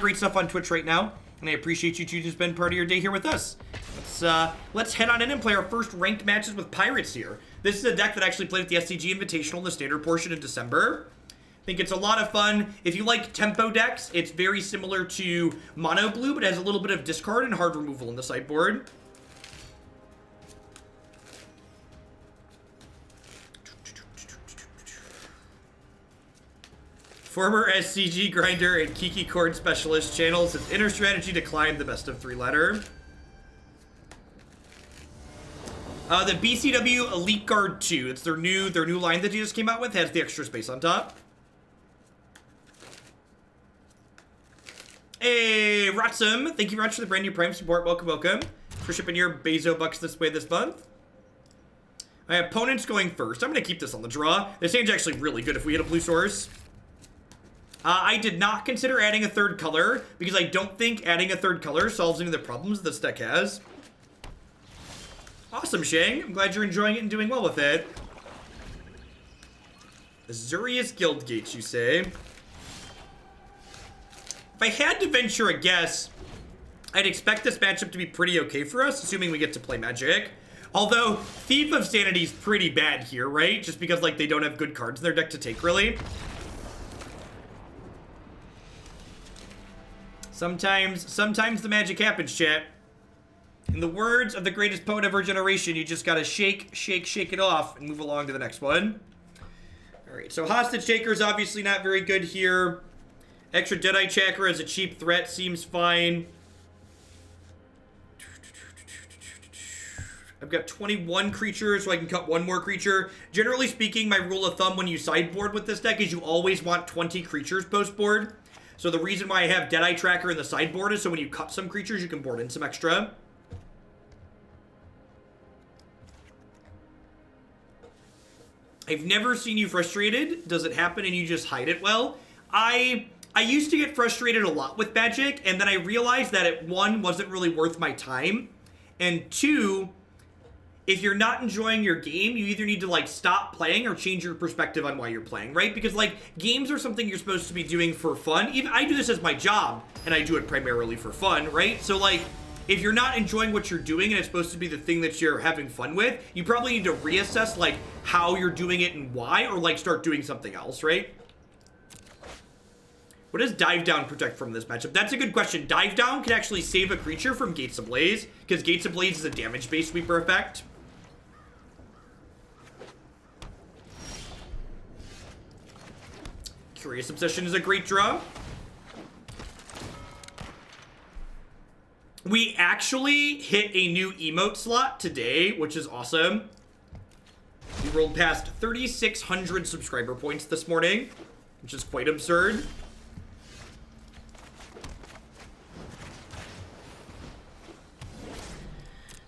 great stuff on Twitch right now, and I appreciate you choosing to spend part of your day here with us. Let's head on in and play our first ranked matches with Pirates here. This is a deck that actually played at the SCG Invitational in the standard portion in December. I think it's a lot of fun. If you like tempo decks, it's very similar to Mono Blue, but has a little bit of discard and hard removal in the sideboard. Former SCG grinder and Kiki chord specialist channels its inner strategy to climb the best of 3 ladder. The BCW Elite Guard 2. It's their new line that they just came out with. Has the extra space on top. Hey, Rotsum. Thank you very much for the brand new Prime support. Welcome, welcome. For shipping your Bezo bucks this way this month. My opponent's going first. I'm going to keep this on the draw. This hand's actually really good if we hit a blue source. I did not consider adding a third color because I don't think adding a third color solves any of the problems this deck has. Awesome, Shang. I'm glad you're enjoying it and doing well with it. Azurius Guildgate, you say? If I had to venture a guess, I'd expect this matchup to be pretty okay for us, assuming we get to play Magic. Although, Thief of Sanity is pretty bad here, right? Just because, like, they don't have good cards in their deck to take, really. Sometimes the magic happens, chat. In the words of the greatest poet of our generation, you just gotta shake it off and move along to the next one. Alright, so Hostage Taker is obviously not very good here. Extra Deadeye Tracker as a cheap threat seems fine. I've got 21 creatures, so I can cut one more creature. Generally speaking, my rule of thumb when you sideboard with this deck is you always want 20 creatures post-board. So the reason why I have Deadeye Tracker in the sideboard is so when you cut some creatures, you can board in some extra. I've never seen you frustrated. Does it happen and you just hide it well? I used to get frustrated a lot with Magic, and then I realized that it, 1, wasn't really worth my time, and 2, if you're not enjoying your game, you either need to, like, stop playing or change your perspective on why you're playing, right? Because, like, games are something you're supposed to be doing for fun. Even I do this as my job, and I do it primarily for fun, right? So, like, if you're not enjoying what you're doing and it's supposed to be the thing that you're having fun with, you probably need to reassess, like, how you're doing it and why, or, like, start doing something else, right? What does Dive Down protect from this matchup? That's a good question. Dive Down can actually save a creature from Gates Ablaze, because Gates Ablaze is a damage-based sweeper effect. Curious Obsession is a great draw. We actually hit a new emote slot today, which is awesome. We rolled past 3,600 subscriber points this morning, which is quite absurd.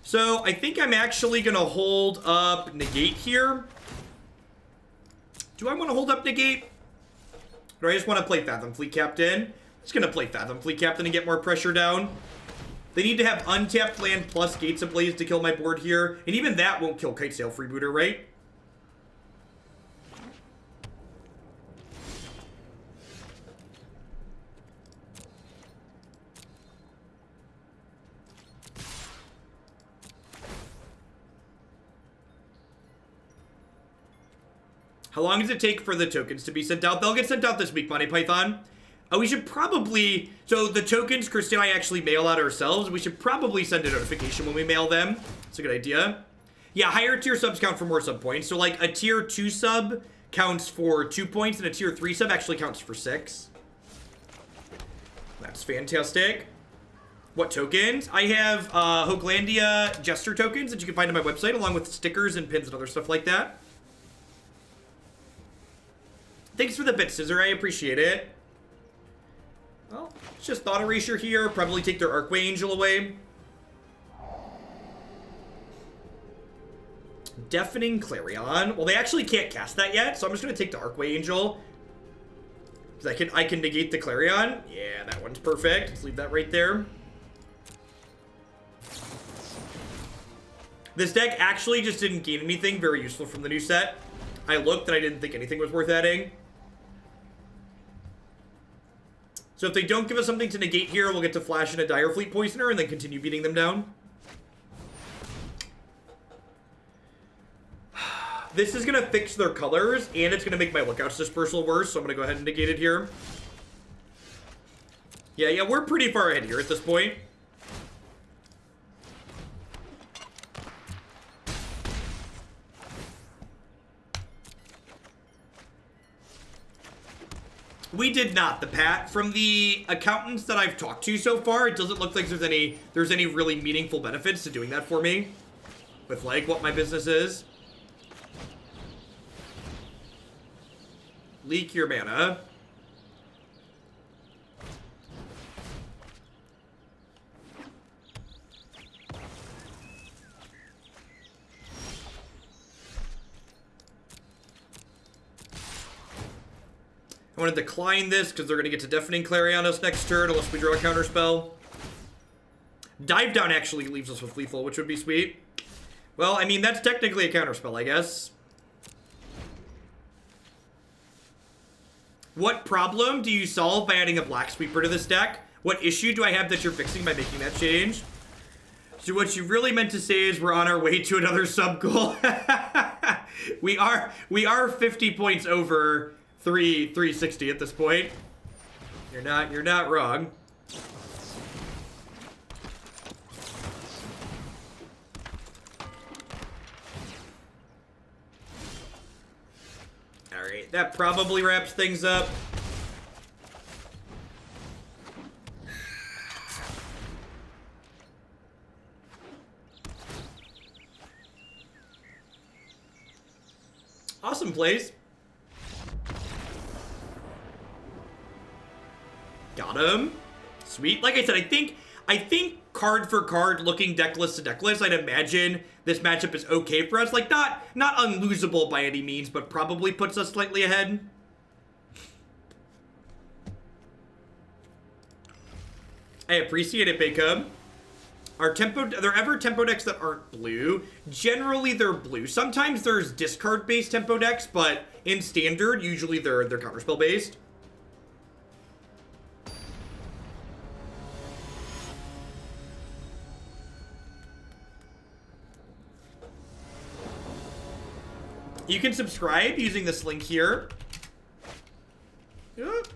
So I think I'm actually going to hold up Negate here. Do I want to hold up Negate? Or I just want to play Fathom Fleet Captain? I'm just going to play Fathom Fleet Captain and get more pressure down. They need to have untapped land plus Gates Ablaze to kill my board here. And even that won't kill Kitesail Freebooter, right? How long does it take for the tokens to be sent out? They'll get sent out this week, Monty Python. We should probably... So the tokens, Christy and I actually mail out ourselves. We should probably send a notification when we mail them. It's a good idea. Yeah, higher tier subs count for more sub points. So like a tier 2 sub counts for 2 points, and a tier 3 sub actually counts for 6. That's fantastic. What tokens? I have Hoaglandia Jester tokens that you can find on my website, along with stickers and pins and other stuff like that. Thanks for the bit, Scissor. I appreciate it. Well, it's just Thought Erasure here. Probably take their Archway Angel away. Deafening Clarion. Well, they actually can't cast that yet, so I'm just going to take the Archway Angel. Because I can negate the Clarion. Yeah, that one's perfect. Let's leave that right there. This deck actually just didn't gain anything very useful from the new set. I looked and I didn't think anything was worth adding. So if they don't give us something to negate here, we'll get to flash in a Dire Fleet Poisoner and then continue beating them down. This is going to fix their colors, and it's going to make my Lookout's Dispersal worse, so I'm going to go ahead and negate it here. Yeah, we're pretty far ahead here at this point. We did not. From the accountants that I've talked to so far, it doesn't look like there's any really meaningful benefits to doing that for me. With, like, what my business is. Leak your mana. I want to decline this because they're going to get to Deafening Clarion on us next turn unless we draw a counterspell. Dive Down actually leaves us with lethal, which would be sweet. Well, I mean, that's technically a counterspell, I guess. What problem do you solve by adding a Black Sweeper to this deck? What issue do I have that you're fixing by making that change? So what you really meant to say is we're on our way to another sub-goal. we are 50 points over 360 at this point. You're not wrong. All right, that probably wraps things up. Awesome plays. Got him. Sweet. Like I said, I think card for card, looking deck list to deck list, I'd imagine this matchup is okay for us. Like, not unlosable by any means, but probably puts us slightly ahead. I appreciate it, Bacon. Are there ever tempo decks that aren't blue? Generally, they're blue. Sometimes there's discard-based tempo decks, but in standard, usually they're counterspell-based. You can subscribe using this link here. Yep.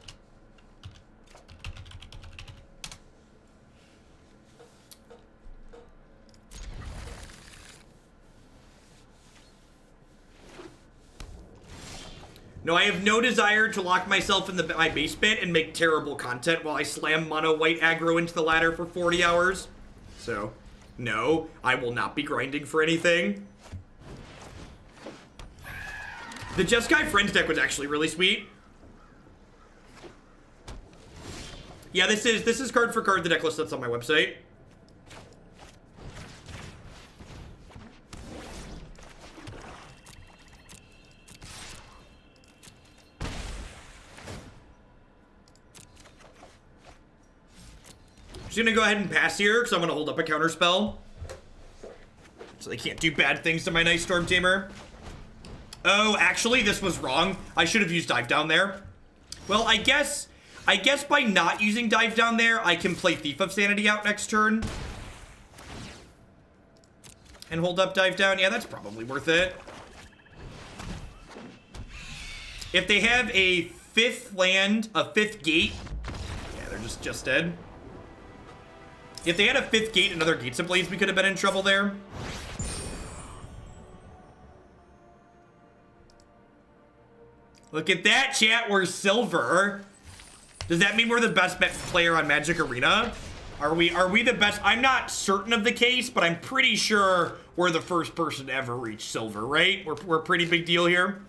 No, I have no desire to lock myself in my basement and make terrible content while I slam mono white aggro into the ladder for 40 hours. So, no, I will not be grinding for anything. The Jeskai Friends deck was actually really sweet. Yeah, this is card for card the deck list that's on my website. Just gonna go ahead and pass here because I'm gonna hold up a counter spell, so they can't do bad things to my nice Stormtamer. Oh, actually, this was wrong. I should have used Dive Down there. Well, I guess by not using Dive Down there, I can play Thief of Sanity out next turn. And hold up Dive Down. Yeah, that's probably worth it. If they have a fifth land, a fifth gate, yeah, they're just dead. If they had a fifth gate and other gates ablaze, we could have been in trouble there. Look at that, chat. We're silver. Does that mean we're the best player on Magic Arena? Are we the best? I'm not certain of the case, but I'm pretty sure we're the first person to ever reach silver, right? We're a pretty big deal here.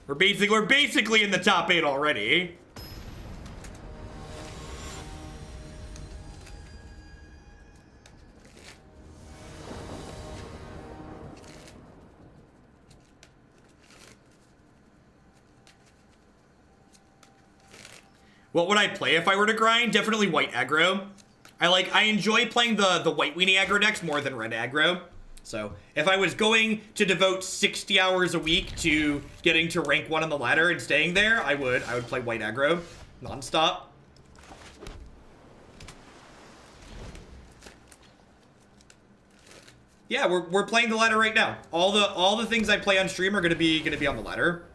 We're basically in the top 8 already. What would I play if I were to grind? Definitely white aggro. I enjoy playing the white weenie aggro decks more than red aggro. So if I was going to devote 60 hours a week to getting to rank 1 on the ladder and staying there, I would play white aggro. nonstop. Yeah, we're playing the ladder right now. All the things I play on stream are gonna be on the ladder.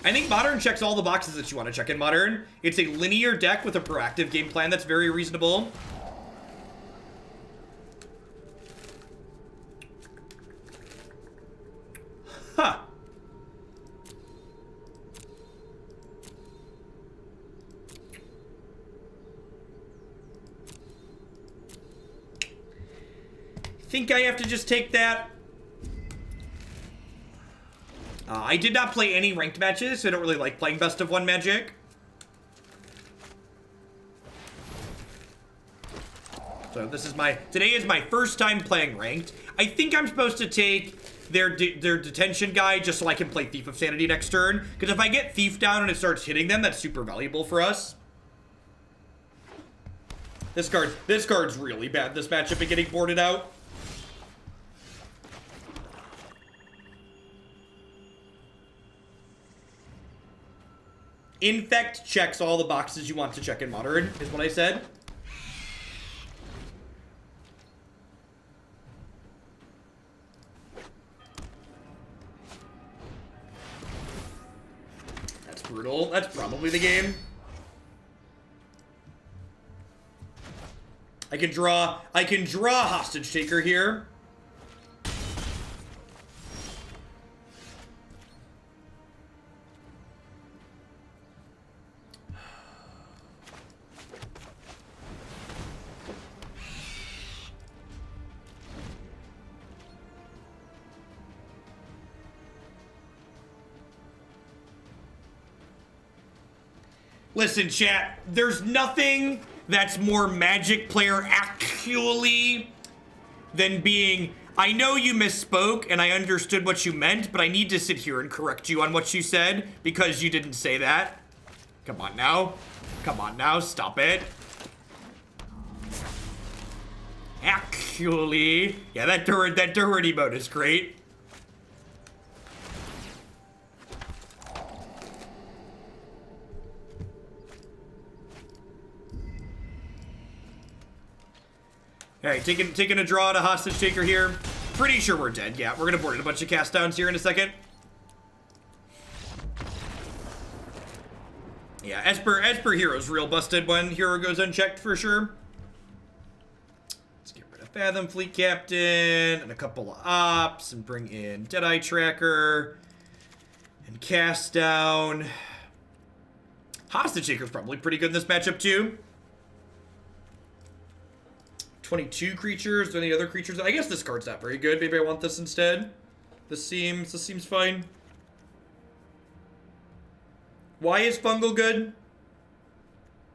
I think Modern checks all the boxes that you want to check in Modern. It's a linear deck with a proactive game plan that's very reasonable. Huh. Think I have to just take that. I did not play any ranked matches, so I don't really like playing best of one Magic. So today is my first time playing ranked. I think I'm supposed to take their detention guy just so I can play Thief of Sanity next turn. Because if I get Thief down and it starts hitting them, that's super valuable for us. This card's really bad, this matchup, and getting boarded out. Infect checks all the boxes you want to check in Modern, is what I said. That's brutal. That's probably the game. I can draw Hostage Taker here. Listen, chat, there's nothing that's more Magic player actually than being, I know you misspoke and I understood what you meant, but I need to sit here and correct you on what you said because you didn't say that. Come on now. Come on now, stop it. Actually, yeah, that turret emote is great. Alright, taking a draw to Hostage Taker here. Pretty sure we're dead. Yeah, we're gonna board a bunch of cast downs here in a second. Yeah, Esper Hero's real busted when Hero goes unchecked for sure. Let's get rid of Fathom Fleet Captain and a couple of ops and bring in Deadeye Tracker and cast down. Hostage Taker's probably pretty good in this matchup too. 22 creatures. Are there any other creatures? I guess this card's not very good. Maybe I want this instead. This seems fine. Why is Fungal good?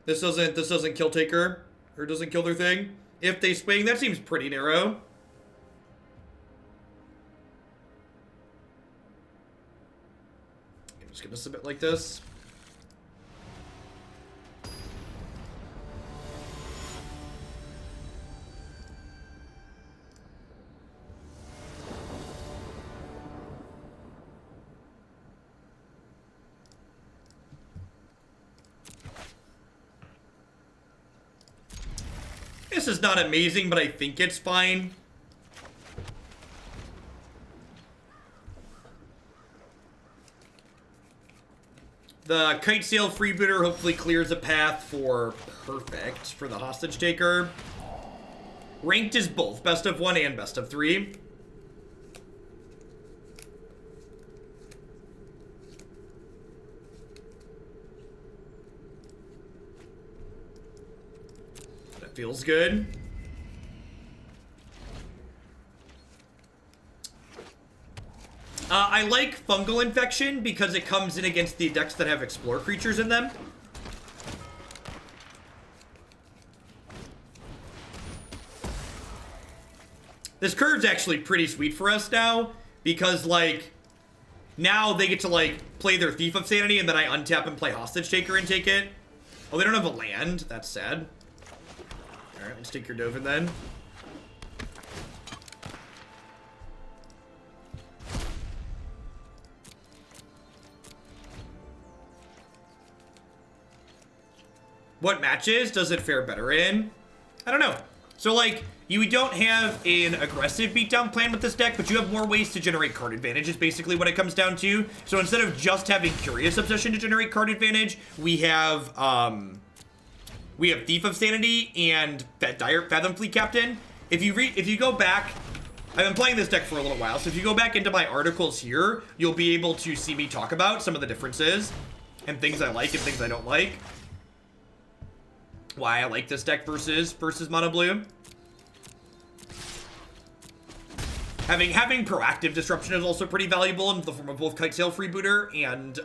This doesn't kill Taker, or doesn't kill their thing. If they swing, that seems pretty narrow. I'm just gonna submit like this. This is not amazing, but I think it's fine. The Kitesail Freebooter hopefully clears a path for perfect for the Hostage Taker. Ranked is both best of 1 and best of 3. Feels good. I like Fungal Infection because it comes in against the decks that have Explore creatures in them. This curve's actually pretty sweet for us now because, like, now they get to, like, play their Thief of Sanity and then I untap and play Hostage Taker and take it. Oh, they don't have a land. That's sad. Alright, let's take your Dovin then. What matches does it fare better in? I don't know. So, like, you don't have an aggressive beatdown plan with this deck, but you have more ways to generate card advantage is basically what it comes down to. So instead of just having Curious Obsession to generate card advantage, we have Thief of Sanity and Fathom Fleet Captain. If you go back, I've been playing this deck for a little while, so if you go back into my articles here, you'll be able to see me talk about some of the differences and things I like and things I don't like. Why I like this deck versus Mono Blue. Having proactive disruption is also pretty valuable in the form of both Kitesail Freebooter and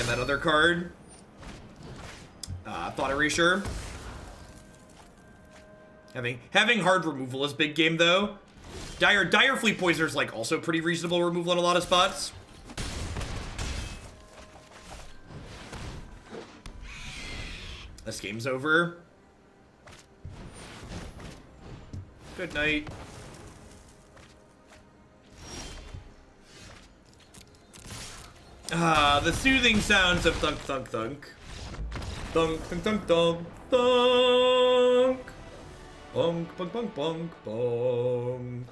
that other card. Thought Erasure. Having hard removal is big game though. Dire Fleet Poisoner's like also pretty reasonable removal in a lot of spots. This game's over. Good night. The soothing sounds of thunk, thunk, thunk. Thunk, thunk, thunk, thunk, thunk. Bonk, bonk, bonk, bonk, bonk.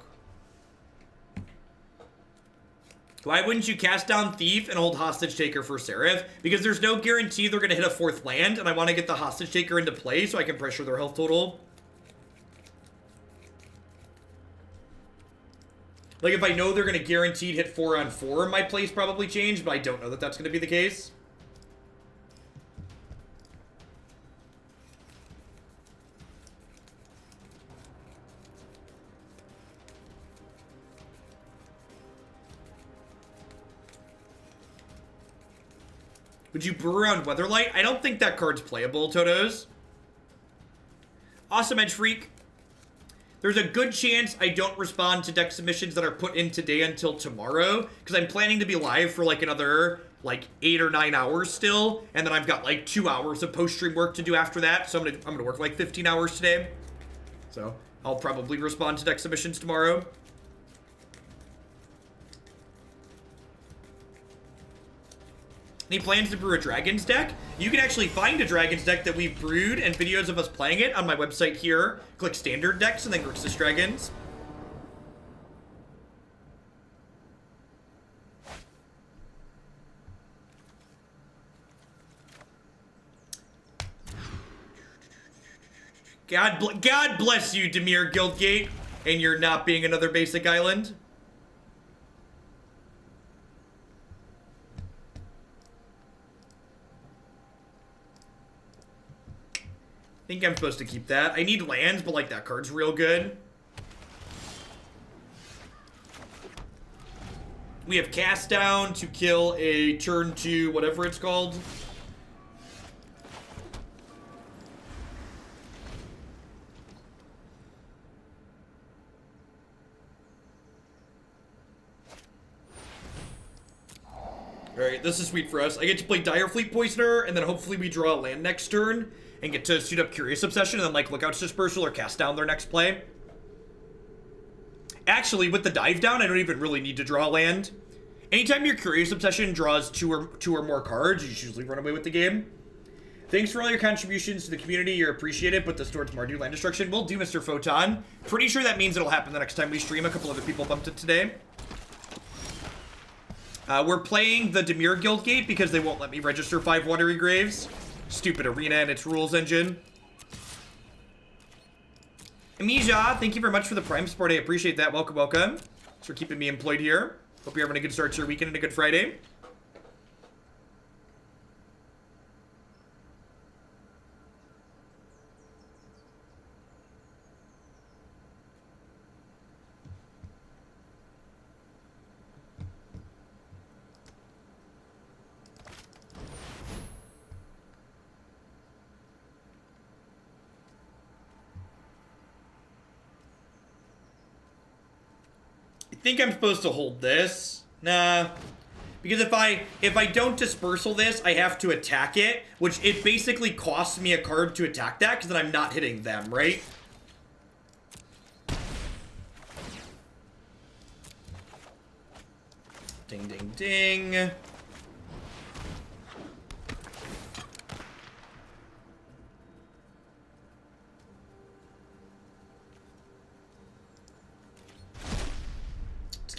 Why wouldn't you cast down Thief and hold Hostage Taker for Seraph? Because there's no guarantee they're going to hit a 4th land, and I want to get the Hostage Taker into play so I can pressure their health total. Like, if I know they're going to guaranteed hit 4 on 4, my plays probably change, but I don't know that that's going to be the case. Would you brew around Weatherlight? I don't think that card's playable, Totos. Awesome Edge Freak. There's a good chance I don't respond to deck submissions that are put in today until tomorrow, because I'm planning to be live for like another 8 or 9 hours still, and then I've got like 2 hours of post-stream work to do after that, so I'm gonna work like 15 hours today. So I'll probably respond to deck submissions tomorrow. Any plans to brew a Dragons deck? You can actually find a Dragons deck that we've brewed and videos of us playing it on my website here. Click Standard Decks and then Grixis Dragons. God bless you, Dimir Guildgate, and you're not being another basic island. I think I'm supposed to keep that. I need lands, but like that card's real good. We have Cast Down to kill a turn 2, whatever it's called. Alright, this is sweet for us. I get to play Dire Fleet Poisoner, and then hopefully we draw a land next turn, and get to suit up Curious Obsession, and then like Lookout's Dispersal or Cast Down their next play. Actually, with the Dive Down, I don't even really need to draw a land. Anytime your Curious Obsession draws two or more cards, you usually run away with the game. Thanks for all your contributions to the community. You're appreciated. Put this towards Mardu land destruction. Will do, Mr. Photon. Pretty sure that means it'll happen the next time we stream. A couple other people bumped it today. We're playing the Dimir Guildgate because they won't let me register 5 Watery Graves. Stupid arena and its rules engine. Amija, thank you very much for the Prime support. I appreciate that. Welcome, welcome. Thanks for keeping me employed here. Hope you're having a good start to your weekend and a good Friday. I think I'm supposed to hold this. Nah. Because if I don't dispersal this, I have to attack it, which it basically costs me a card to attack that, because then I'm not hitting them, right? Ding, ding, ding.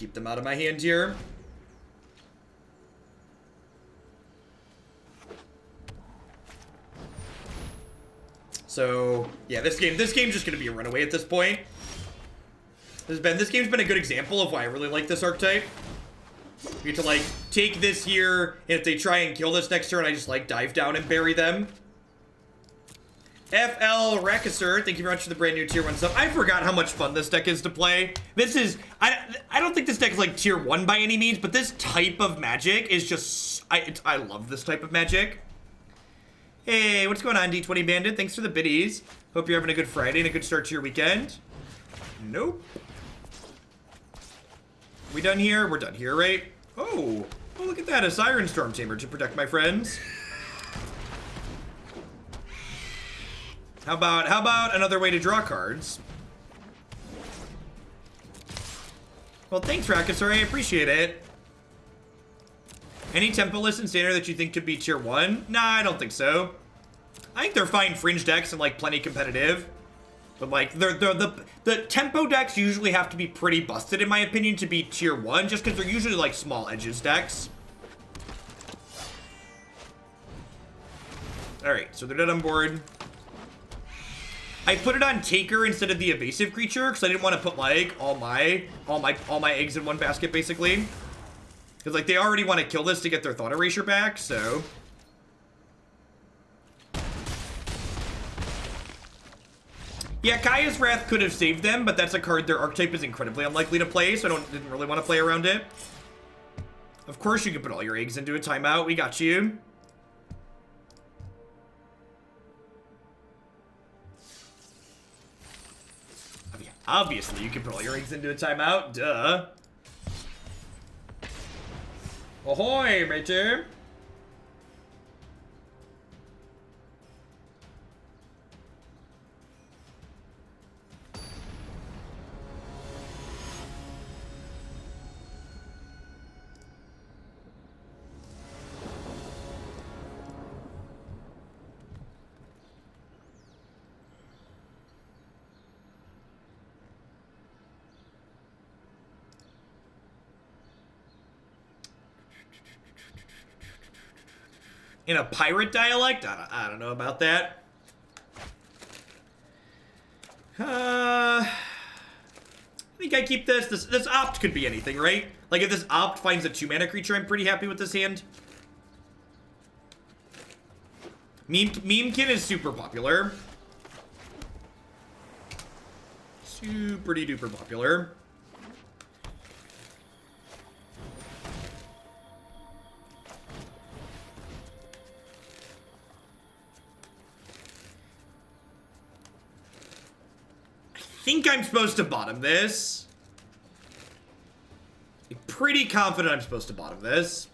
keep them out of my hand here. So, yeah, this game's just going to be a runaway at this point. This game's been a good example of why I really like this archetype. You get to, like, take this here, and if they try and kill this next turn, I just, like, dive down and bury them. FL Rakasur, thank you very much for the brand new tier 1 sub. I forgot how much fun this deck is to play. This is, I don't think this deck is, like, tier 1 by any means, but this type of Magic is just, I love this type of Magic. Hey, what's going on, D20 Bandit? Thanks for the biddies. Hope you're having a good Friday and a good start to your weekend. Nope. We done here? We're done here, right? Oh, look at that, a Siren Stormtamer to protect my friends. How about another way to draw cards? Well, thanks, Rakasur, I appreciate it. Any tempo list in Standard that you think could be tier 1? Nah, I don't think so. I think they're fine fringe decks and, like, plenty competitive. But, like, the tempo decks usually have to be pretty busted, in my opinion, to be tier 1, just because they're usually, like, small edges decks. Alright, so they're dead on board. I put it on Taker instead of the evasive creature, because I didn't want to put, like, all my eggs in one basket, basically. Because, like, they already want to kill this to get their Thought Erasure back, so... Yeah, Kaya's Wrath could have saved them, but that's a card their archetype is incredibly unlikely to play, so I didn't really want to play around it. Of course you can put all your eggs into a timeout. We got you. Obviously, you can put all your eggs into a timeout. Duh. Ahoy, Major. In a pirate dialect? I don't know about that. I think I keep this. This opt could be anything, right? Like, if this opt finds a 2-mana creature, I'm pretty happy with this hand. Memekin is super popular. Super duper popular. I think I'm supposed to bottom this. I'm pretty confident I'm supposed to bottom this.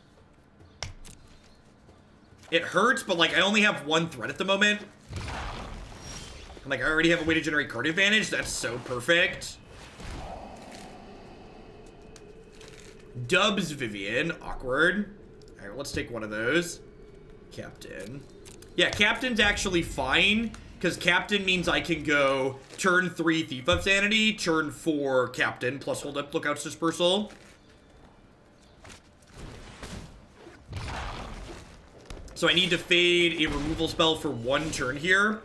It hurts, but, like, I only have one threat at the moment. And, like, I already have a way to generate card advantage. That's so perfect. Dubs Vivian. Awkward. Alright, let's take one of those. Captain. Yeah, Captain's actually fine. Because Captain means I can go turn 3 Thief of Sanity, turn 4 Captain, plus hold up Lookout's Dispersal. So I need to fade a removal spell for 1 turn here.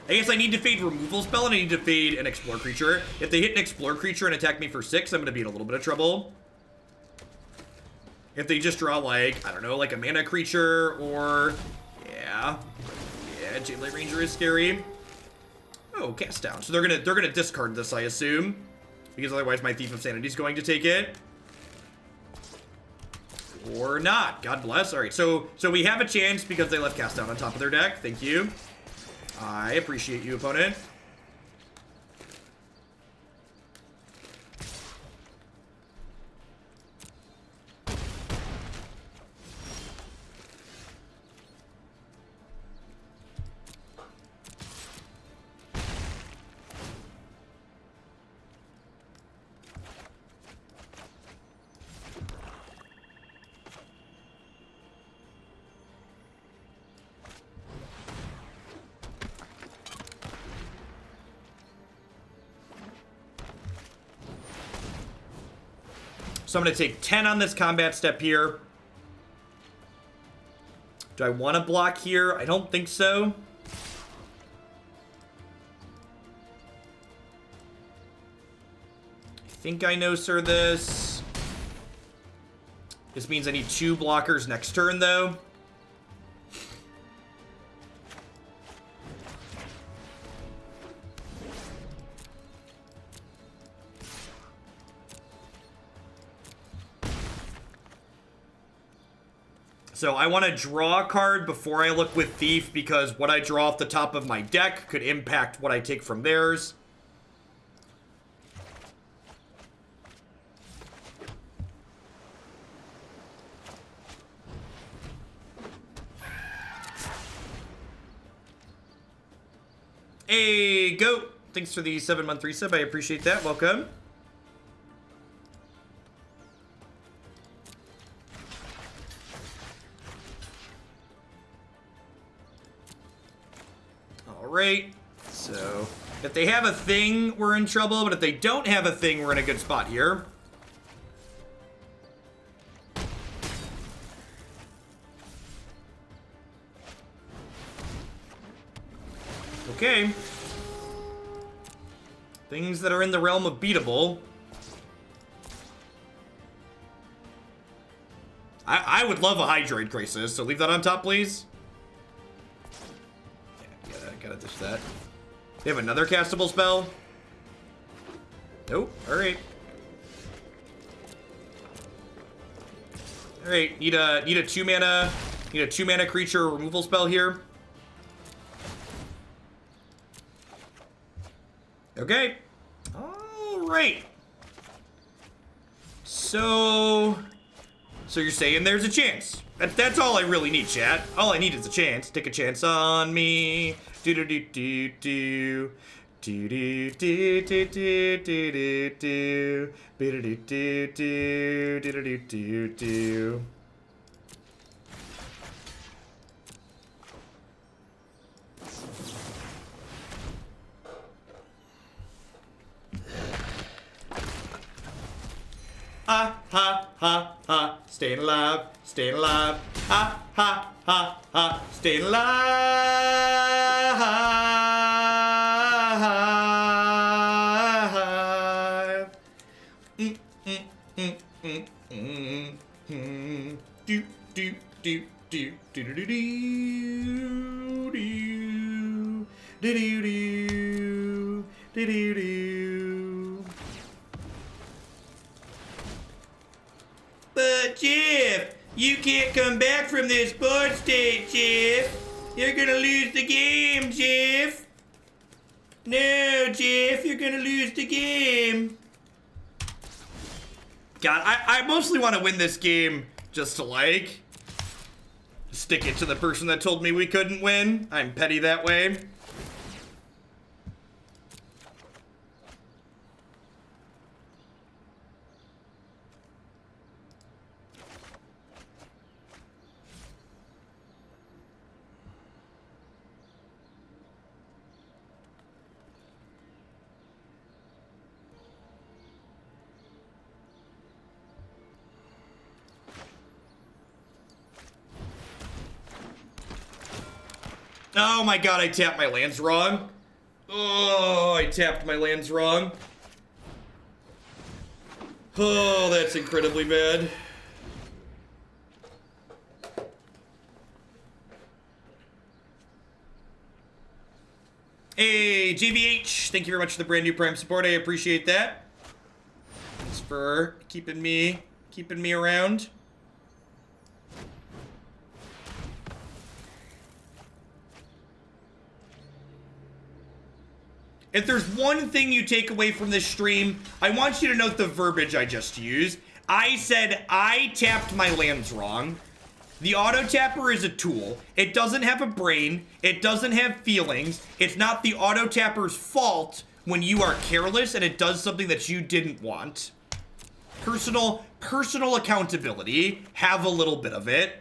I guess I need to fade removal spell and I need to fade an Explore creature. If they hit an Explore creature and attack me for 6, I'm going to be in a little bit of trouble. If they just draw, like, I don't know, like a mana creature or... Yeah, Jadelight Ranger is scary. Oh, cast down. So they're gonna discard this, I assume, because otherwise my Thief of Sanity is going to take it, or not. God bless. All right, so we have a chance because they left cast down on top of their deck. Thank you. I appreciate you, opponent. So I'm going to take 10 on this combat step here. Do I want to block here? I don't think so. I think I know, sir, this. This means I need 2 blockers next turn, though. So I want to draw a card before I look with Thief, because what I draw off the top of my deck could impact what I take from theirs. Hey, go! Thanks for the 7-month resub. I appreciate that. Welcome. Alright. So, if they have a thing, we're in trouble. But if they don't have a thing, we're in a good spot here. Okay. Things that are in the realm of beatable. I would love a Hydroid Crisis, so leave that on top, please. Yeah, gotta dish that. They have another castable spell? Nope. Alright. Alright, need a 2-mana. Need a 2-mana creature removal spell here. Okay. Alright. So you're saying there's a chance. That's all I really need, chat. All I need is a chance. Take a chance on me. Do do do do do. Do do do do do do do do do do do do do do. Ha ha ha ha, staying alive, staying alive. Ha ha ha ha, staying alive. Do do do do do do do do do do do do. But Jeff, you can't come back from this board state, Jeff. You're gonna lose the game, Jeff. No, Jeff, you're gonna lose the game. God, I mostly want to win this game just to, like, stick it to the person that told me we couldn't win. I'm petty that way. Oh my god, I tapped my lands wrong. Oh, I tapped my lands wrong. Oh, that's incredibly bad. Hey, JVH, thank you very much for the brand new Prime support. I appreciate that. Thanks for keeping me around. If there's one thing you take away from this stream, I want you to note the verbiage I just used. I said I tapped my lands wrong. The auto tapper is a tool. It doesn't have a brain. It doesn't have feelings. It's not the auto tapper's fault when you are careless and it does something that you didn't want. Personal accountability. Have a little bit of it.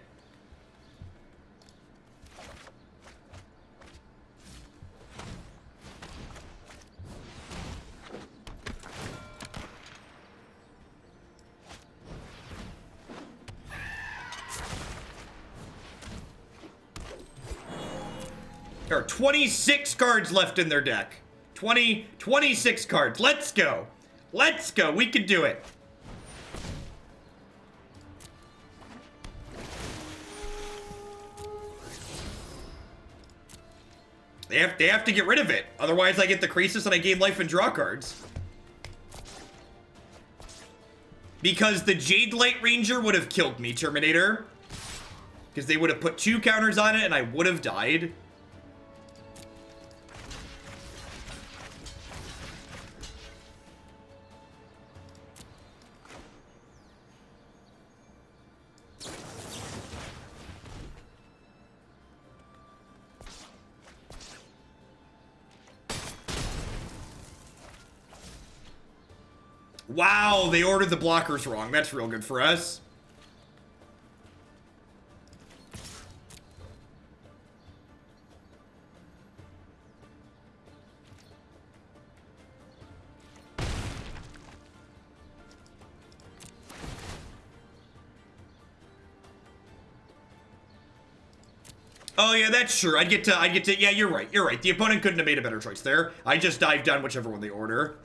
There are 26 cards left in their deck. 26 cards. Let's go. Let's go. We can do it. They have to get rid of it. Otherwise, I get the Crisis and I gain life and draw cards. Because the Jade Light Ranger would have killed me, Terminator. Because they would have put 2 counters on it and I would have died. Wow, they ordered the blockers wrong. That's real good for us. Oh yeah, that's true. I'd get to, yeah, you're right. The opponent couldn't have made a better choice there. I just dived down whichever one they order.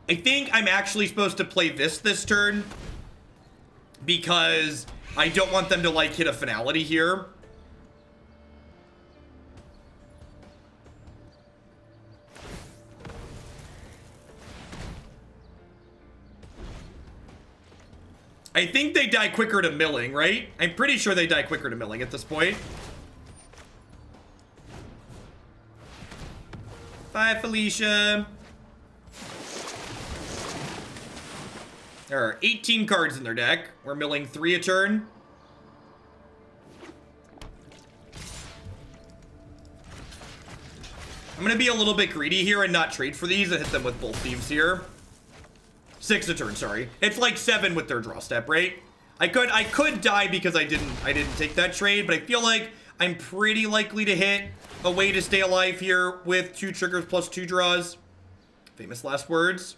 I think I'm actually supposed to play this turn because I don't want them to like hit a finality here. I think they die quicker to milling, right? I'm pretty sure they die quicker to milling at this point. Bye, Felicia. There are 18 cards in their deck. We're milling 3 a turn. I'm gonna be a little bit greedy here and not trade for these and hit them with both thieves here. 6 a turn, sorry. It's like 7 with their draw step, right? I could die because I didn't take that trade, but I feel like I'm pretty likely to hit a way to stay alive here with 2 triggers plus 2 draws. Famous last words.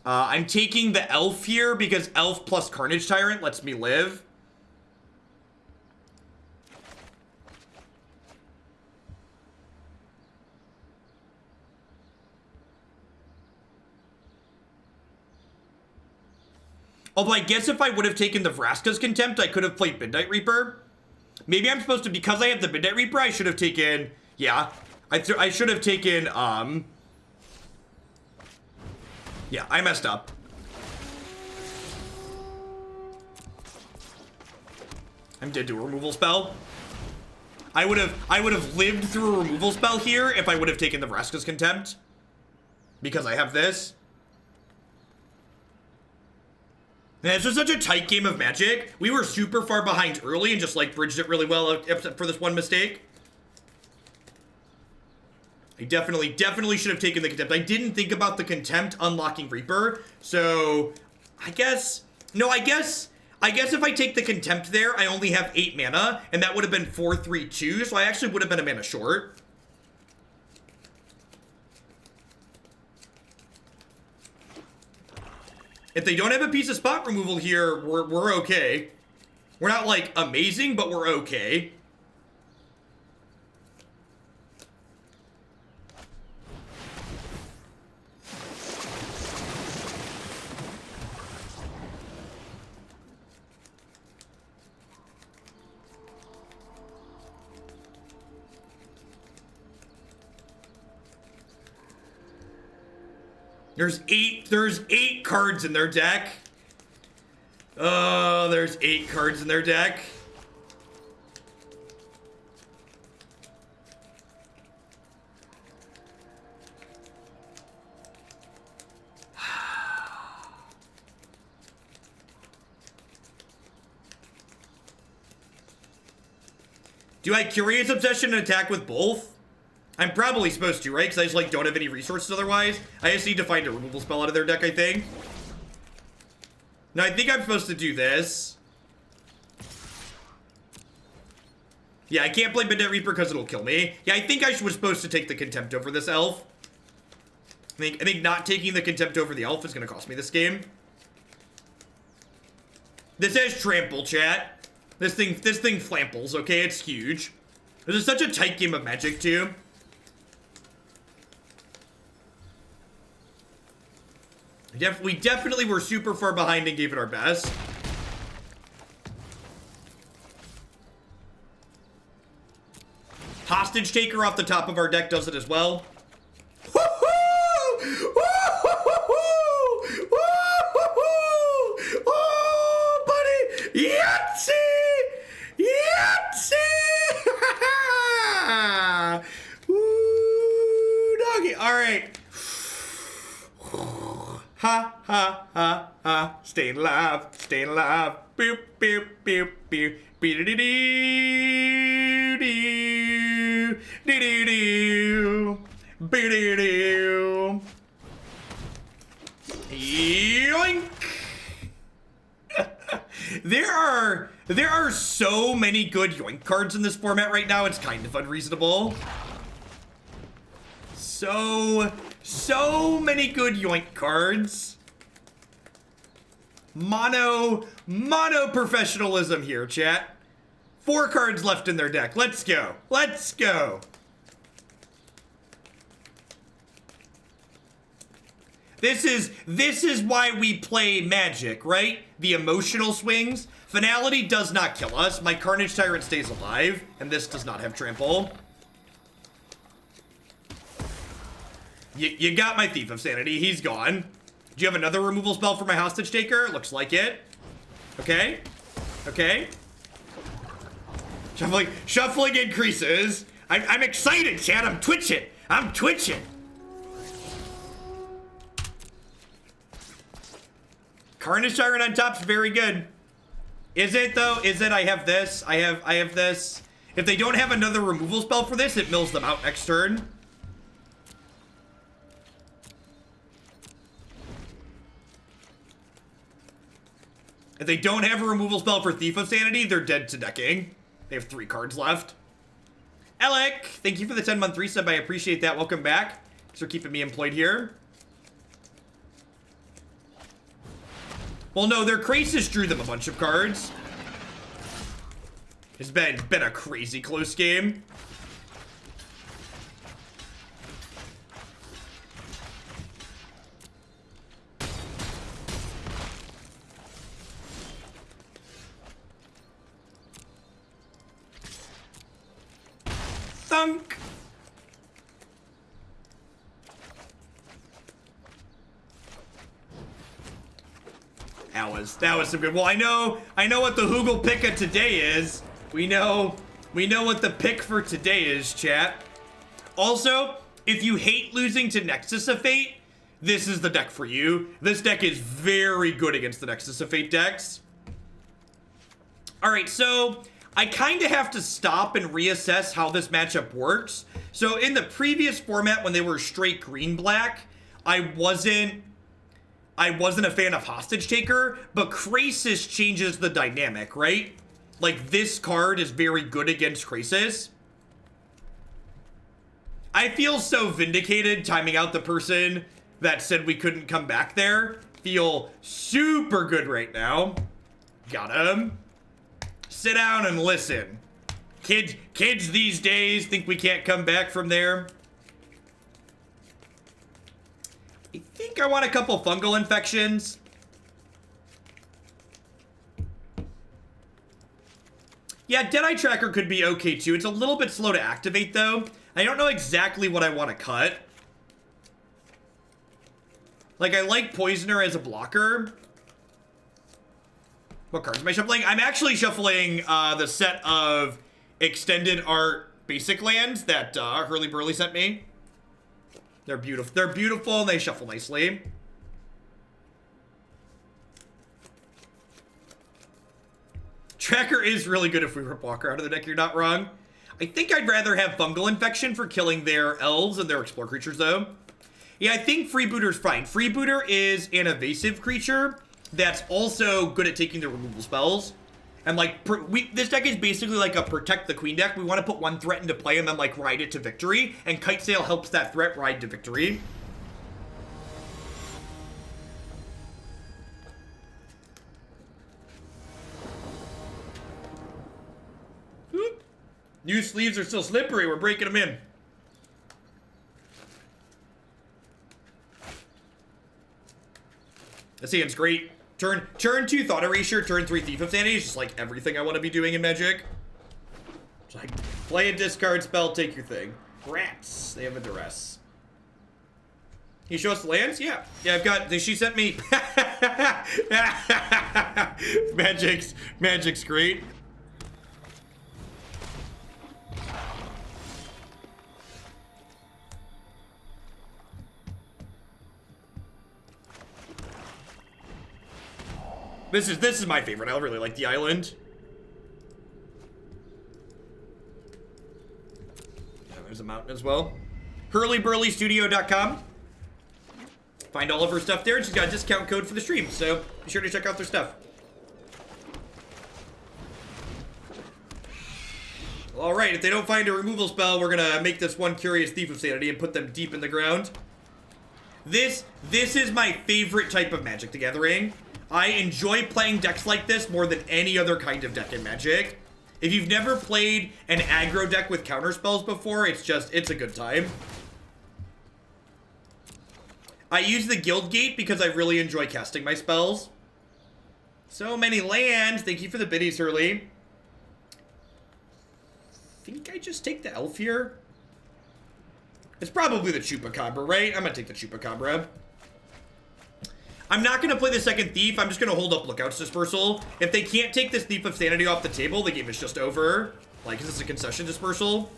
I'm taking the Elf here because Elf plus Carnage Tyrant lets me live. Although I guess if I would have taken the Vraska's Contempt, I could have played Midnight Reaper. Maybe I'm supposed to, because I have the Midnight Reaper, I should have taken, yeah. I should have taken, yeah, I messed up. I'm dead to a removal spell. I would have lived through a removal spell here if I would have taken the Vraska's Contempt. Because I have this. Man, this was such a tight game of Magic. We were super far behind early and just like bridged it really well except for this one mistake. I definitely should have taken the Contempt. I didn't think about the Contempt unlocking Reaper. So, I guess if I take the Contempt there, I only have 8 mana, and that would have been 4-3-2, so I actually would have been a mana short. If they don't have a piece of spot removal here, we're okay. We're not, like, amazing, but we're okay. There's eight cards in their deck. Oh, there's 8 cards in their deck. Do I Curious Obsession and attack with both? I'm probably supposed to, right? Because I just, like, don't have any resources otherwise. I just need to find a removal spell out of their deck, I think. No, I think I'm supposed to do this. Yeah, I can't play Midnight Reaper because it'll kill me. Yeah, I think I was supposed to take the Contempt over this elf. I think not taking the Contempt over the elf is going to cost me this game. This has trample, chat. This thing flamples, okay? It's huge. This is such a tight game of Magic, too. We definitely were super far behind and gave it our best. Hostage Taker off the top of our deck does it as well. Oh, buddy! Yahtzee! Yahtzee! Ooh, doggy. All right. Ha, ha, ha, ha. Staying alive, staying alive. Boop, boop, boop, boop. Be-do-do-do-do. Do-do-do. Be-do-do. Yoink! There are so many good yoink cards in this format right now, it's kind of unreasonable. So many good yoink cards. Mono professionalism here, chat. 4 cards left in their deck. Let's go. Let's go. This is why we play Magic, right? The emotional swings. Finality does not kill us. My Carnage Tyrant stays alive, and this does not have trample. You got my Thief of Sanity. He's gone. Do you have another removal spell for my Hostage Taker? Looks like it. Okay. Okay. Shuffling increases. I'm excited, chat. I'm twitching. I'm twitching. Carnage Tyrant on top's very good. Is it though? Is it? I have this. I have this. If they don't have another removal spell for this, it mills them out next turn. If they don't have a removal spell for Thief of Sanity, they're dead to decking. They have 3 cards left. Alec, thank you for the 10-month resub. I appreciate that. Welcome back. Thanks for keeping me employed here. Well, no, their Krasis drew them a bunch of cards. It's been a crazy close game. Thunk. That was some good. Well, I know what the Hoogle pick of today is. We know what the pick for today is, chat. Also, if you hate losing to Nexus of Fate, this is the deck for you. This deck is very good against the Nexus of Fate decks. All right, so I kind of have to stop and reassess how this matchup works. So in the previous format, when they were straight green-black, I wasn't a fan of Hostage Taker, but Krasis changes the dynamic, right? Like, this card is very good against Krasis. I feel so vindicated timing out the person that said we couldn't come back there. Feel super good right now. Got him. Sit down and listen. Kids these days think we can't come back from there. I think I want a couple Fungal Infections. Yeah, Deadeye Tracker could be okay too. It's a little bit slow to activate though. I don't know exactly what I want to cut. Like, I like Poisoner as a blocker. What cards am I shuffling? I'm actually shuffling the set of extended art basic lands that Hurly Burly sent me. They're beautiful. They're beautiful and they shuffle nicely. Tracker is really good if we rip Walker out of the deck. You're not wrong. I think I'd rather have Fungal Infection for killing their elves and their explore creatures though. Yeah, I think Freebooter's fine. Freebooter is an evasive creature that's also good at taking the removal spells. And like, this deck is basically like a protect the queen deck. We want to put 1 threat into play and then like ride it to victory. And Kitesail helps that threat ride to victory. New sleeves are still slippery. We're breaking them in. This hand's great. Turn 2 Thought Erasure, turn 3 Thief of Sanity. It's just like everything I want to be doing in Magic. It's like, play a discard spell, take your thing. Rats. They have a duress. Can you show us the lands? Yeah. Yeah, I've got... She sent me... Magic's great. This is my favorite. I really like the island. Yeah, there's a mountain as well. HurlyBurlyStudio.com. Find all of her stuff there. She's got a discount code for the stream, so be sure to check out their stuff. All right, if they don't find a removal spell, we're gonna make this one Curious Thief of Sanity and put them deep in the ground. This is my favorite type of Magic the Gathering. I enjoy playing decks like this more than any other kind of deck in Magic. If you've never played an aggro deck with counterspells before, it's a good time. I use the Guildgate because I really enjoy casting my spells. So many lands. Thank you for the biddies, Hurley. I think I just take the elf here. It's probably the Chupacabra, right? I'm gonna take the Chupacabra. I'm not going to play the second Thief. I'm just going to hold up Lookout's Dispersal. If they can't take this Thief of Sanity off the table, the game is just over. Like, is this a concession dispersal?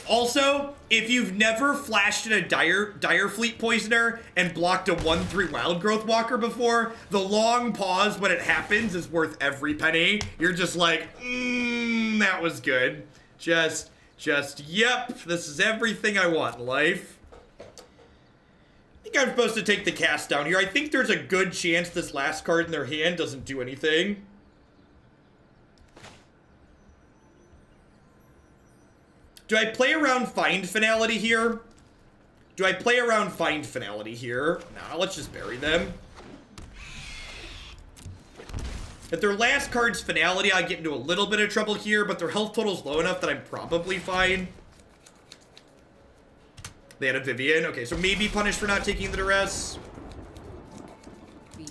Also, if you've never flashed in a Dire Fleet Poisoner and blocked a 1/3 Wild Growth Walker before, the long pause when it happens is worth every penny. You're just like, that was good. Just, yep, this is everything I want in life. I think I'm supposed to take the cast down here. I think there's a good chance this last card in their hand doesn't do anything. Do I play around Find Finality here? No, let's just bury them. If their last card's Finality, I get into a little bit of trouble here, but their health total's low enough that I'm probably fine. They had a Vivian. Okay, so maybe punished for not taking the duress.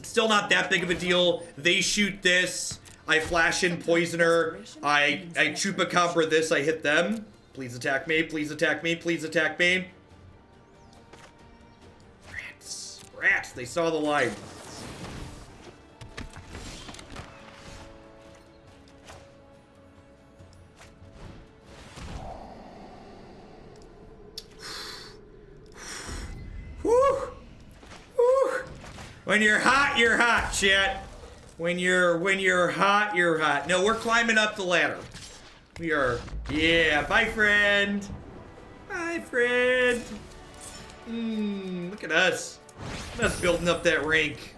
Still not that big of a deal. They shoot this. I flash in Poisoner. I Chupacabra this. I hit them. Please attack me. Please attack me. Please attack me. Rats. Rats. They saw the line. Whew. Whew. When you're hot, chat. When you're hot, you're hot. No, we're climbing up the ladder. We are. Yeah, bye, friend. Bye, friend. Look at us. Look at us building up that rank.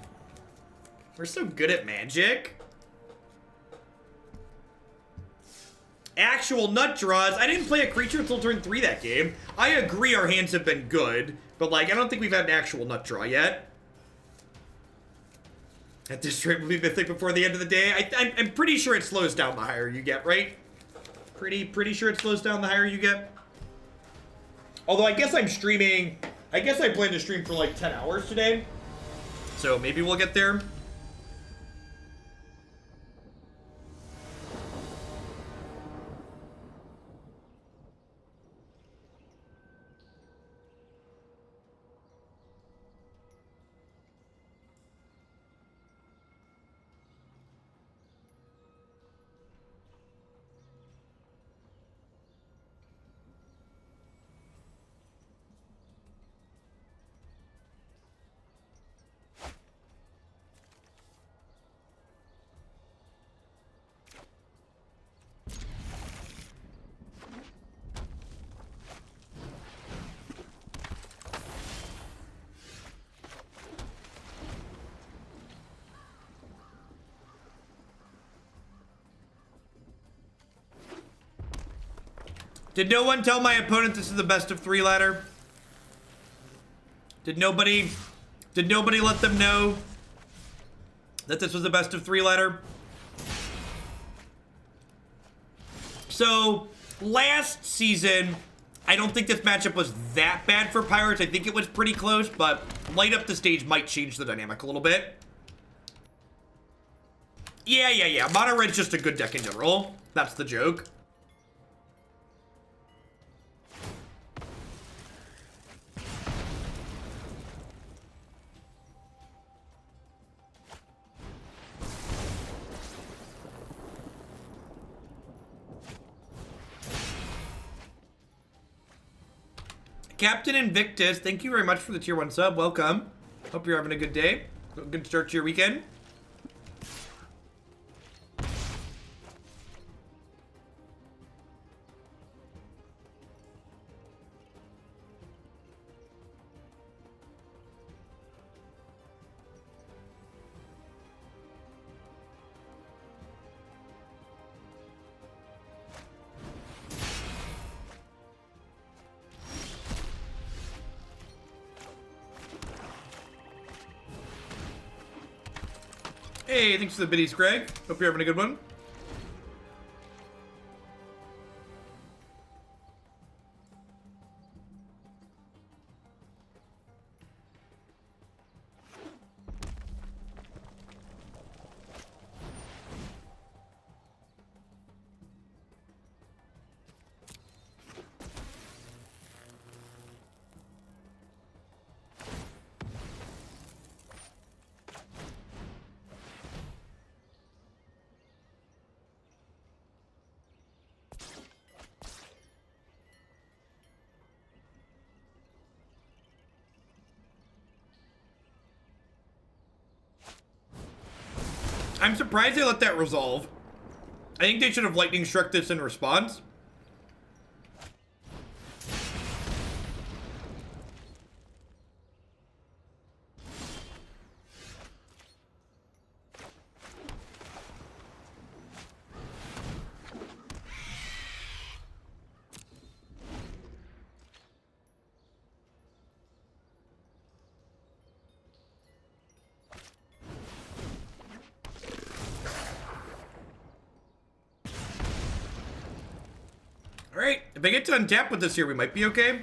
We're so good at Magic. Actual nut draws. I didn't play a creature until turn 3 that game. I agree our hands have been good, but like I don't think we've had an actual nut draw yet. At this rate, we'll be mythic before the end of the day. I'm pretty sure it slows down the higher you get, right? Pretty sure it slows down the higher you get. Although I guess I'm streaming. I guess I plan to stream for like 10 hours today. So maybe we'll get there. Did no one tell my opponent this is the best of 3 ladder? Did nobody Did nobody let them know that this was a best of 3 ladder? So, last season, I don't think this matchup was that bad for Pirates. I think it was pretty close, but light up the stage might change the dynamic a little bit. Yeah. Mono Red's just a good deck in general. That's the joke. Captain Invictus, thank you very much for the tier 1 sub. Welcome. Hope you're having a good day. Good start to your weekend. Hey, thanks for the biddies, Greg. Hope you're having a good one. I'm surprised they let that resolve. I think they should have lightning struck this in response. Alright, if I get to untap with this here, we might be okay.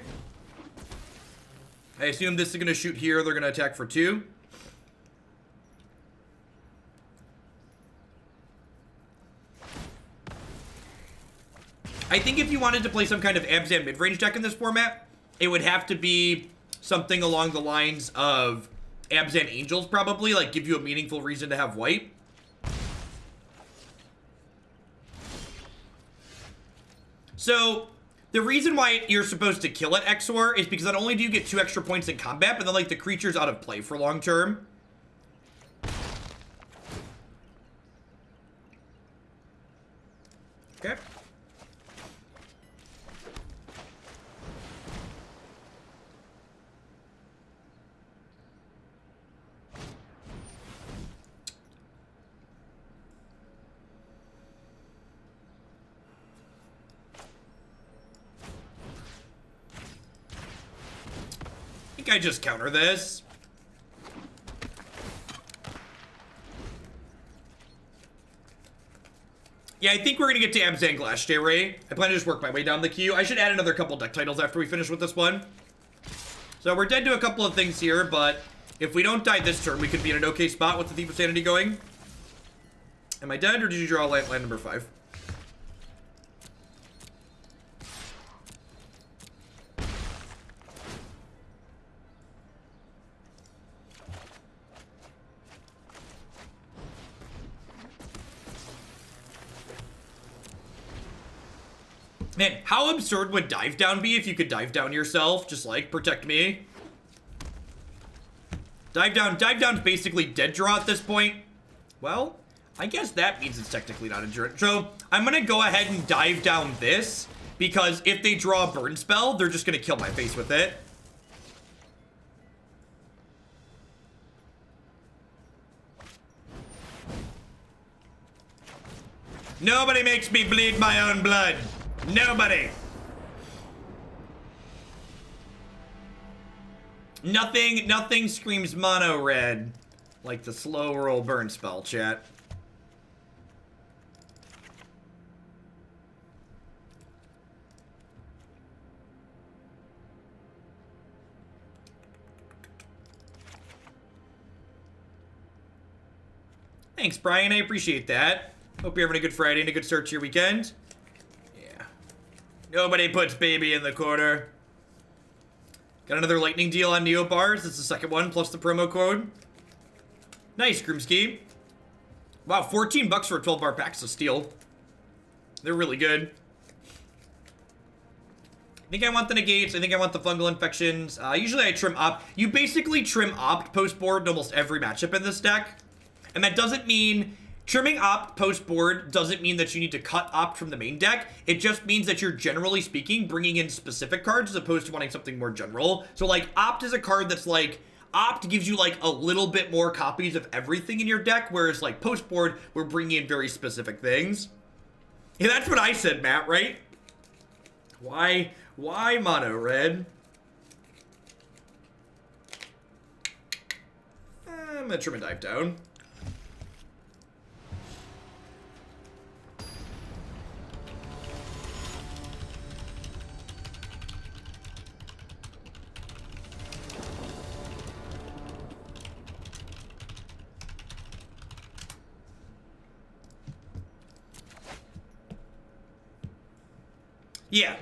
I assume this is going to shoot here. They're going to attack for 2. I think if you wanted to play some kind of Abzan mid-range deck in this format, it would have to be something along the lines of Abzan Angels, probably. Like, give you a meaningful reason to have white. So, the reason why you're supposed to kill it, Exor, is because not only do you get 2 extra points in combat, but then, like, the creature's out of play for long term. Okay. I just counter this. Yeah, I think we're gonna get to Abzan Glassjay Ray. I plan to just work my way down the queue. I should add another couple deck titles after we finish with this one. So we're dead to a couple of things here, but if we don't die this turn, we could be in an okay spot with the Thief of Sanity going. Am I dead, or did you draw land number 5? Man, how absurd would dive down be if you could dive down yourself? Just like, protect me. Dive down's basically dead draw at this point. Well, I guess that means it's technically not endurance. So, I'm gonna go ahead and dive down this, because if they draw a burn spell, they're just gonna kill my face with it. Nobody makes me bleed my own blood. Nobody. Nothing screams mono red like the slow roll burn spell, chat. Thanks, Brian. I appreciate that. Hope you're having a good Friday and a good start to your weekend. Yeah. Nobody puts baby in the corner. Got another lightning deal on Neo Bars. It's the second one, plus the promo code. Nice, Groomski. Wow, 14 bucks for a 12-bar pack's a steal. They're really good. I think I want the negates. I think I want the fungal infections. Usually I trim up. You basically trim opt post-board in almost every matchup in this deck. And that doesn't mean... Trimming opt post-board doesn't mean that you need to cut opt from the main deck. It just means that you're, generally speaking, bringing in specific cards as opposed to wanting something more general. So, like, opt is a card that's like... Opt gives you, like, a little bit more copies of everything in your deck, whereas, like, post-board, we're bringing in very specific things. Yeah, that's what I said, Matt, right? Why mono red? I'm gonna trim and dive down.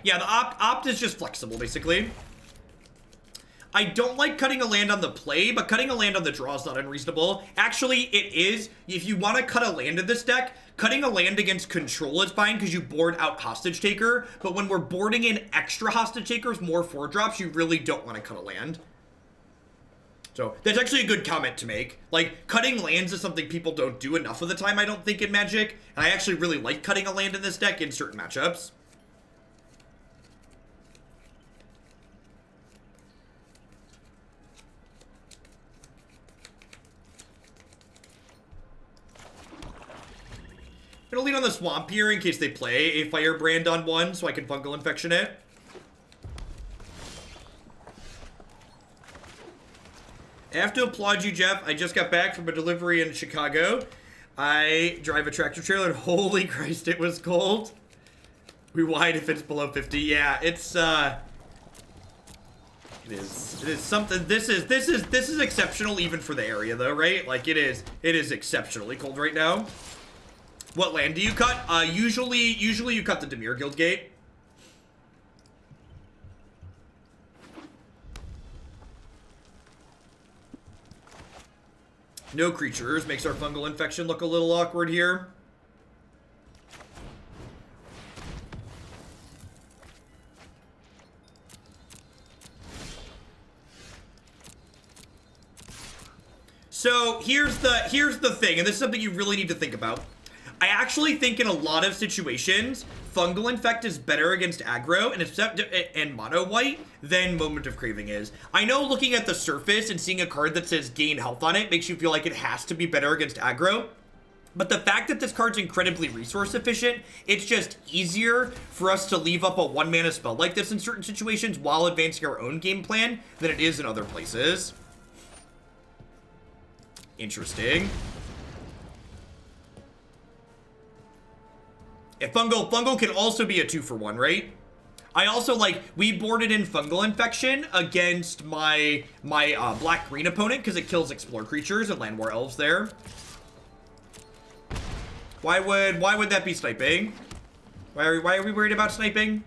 Yeah, the opt is just flexible, basically. I don't like cutting a land on the play, but cutting a land on the draw is not unreasonable. Actually, it is. If you want to cut a land in this deck, cutting a land against control is fine because you board out Hostage Taker, but when we're boarding in extra Hostage Takers, more 4-drops, you really don't want to cut a land. So, that's actually a good comment to make. Like, cutting lands is something people don't do enough of the time, I don't think, in Magic. And I actually really like cutting a land in this deck in certain matchups. I'm gonna lead on the Swamp here in case they play a Firebrand on one so I can Fungal Infection it. I have to applaud you, Jeff. I just got back from a delivery in Chicago. I drive a tractor trailer and holy Christ, it was cold. We wide if it's below 50. Yeah, it's it is something. This is exceptional even for the area though, right? Like it is exceptionally cold right now. What land do you cut? Usually you cut the Dimir Guildgate. No creatures makes our Fungal Infection look a little awkward here. So here's the thing, and this is something you really need to think about. I actually think in a lot of situations, Fungal Infect is better against aggro and mono white than Moment of Craving is. I know looking at the surface and seeing a card that says gain health on it makes you feel like it has to be better against aggro. But the fact that this card's incredibly resource efficient, it's just easier for us to leave up a 1-mana spell like this in certain situations while advancing our own game plan than it is in other places. Interesting. If Fungal can also be a 2-for-1, right? I also, like, we boarded in Fungal Infection against my black-green opponent because it kills Explore creatures and Land War Elves there. Why would that be sniping? Why are we worried about sniping?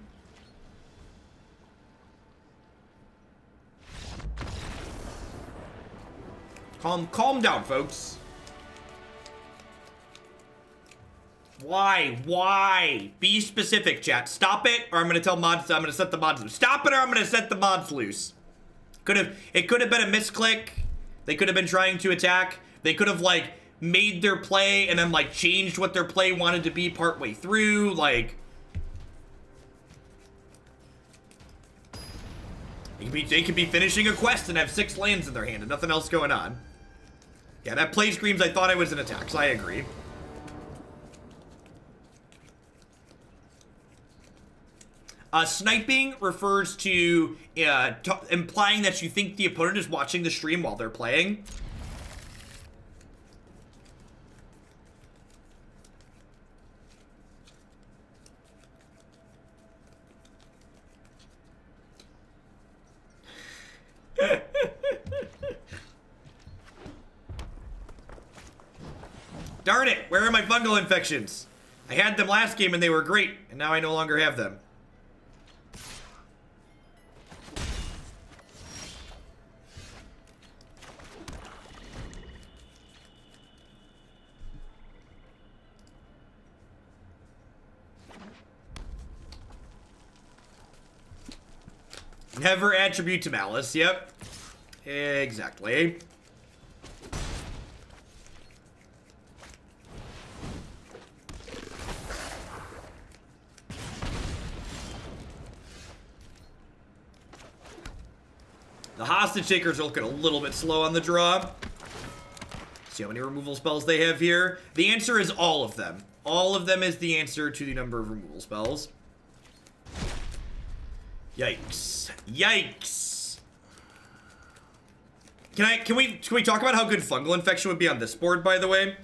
Calm down, folks. Why? Be specific, chat. Stop it, or I'm gonna tell mods. I'm gonna set the mods loose. Stop it, or I'm gonna set the mods loose. It could have been a misclick. They could have been trying to attack. They could have like made their play and then like changed what their play wanted to be partway through. Like they could be finishing a quest and have 6 lands in their hand and nothing else going on. Yeah, that play screams I thought I was an attack, so I agree. Sniping refers to implying that you think the opponent is watching the stream while they're playing. Darn it, where are my fungal infections? I had them last game and they were great, and now I no longer have them. Never attribute to malice, yep. Exactly. The hostage takers are looking a little bit slow on the draw. See how many removal spells they have here? The answer is all of them. All of them is the answer to the number of removal spells. Yikes. Yikes. Can we talk about how good Fungal Infection would be on this board, by the way?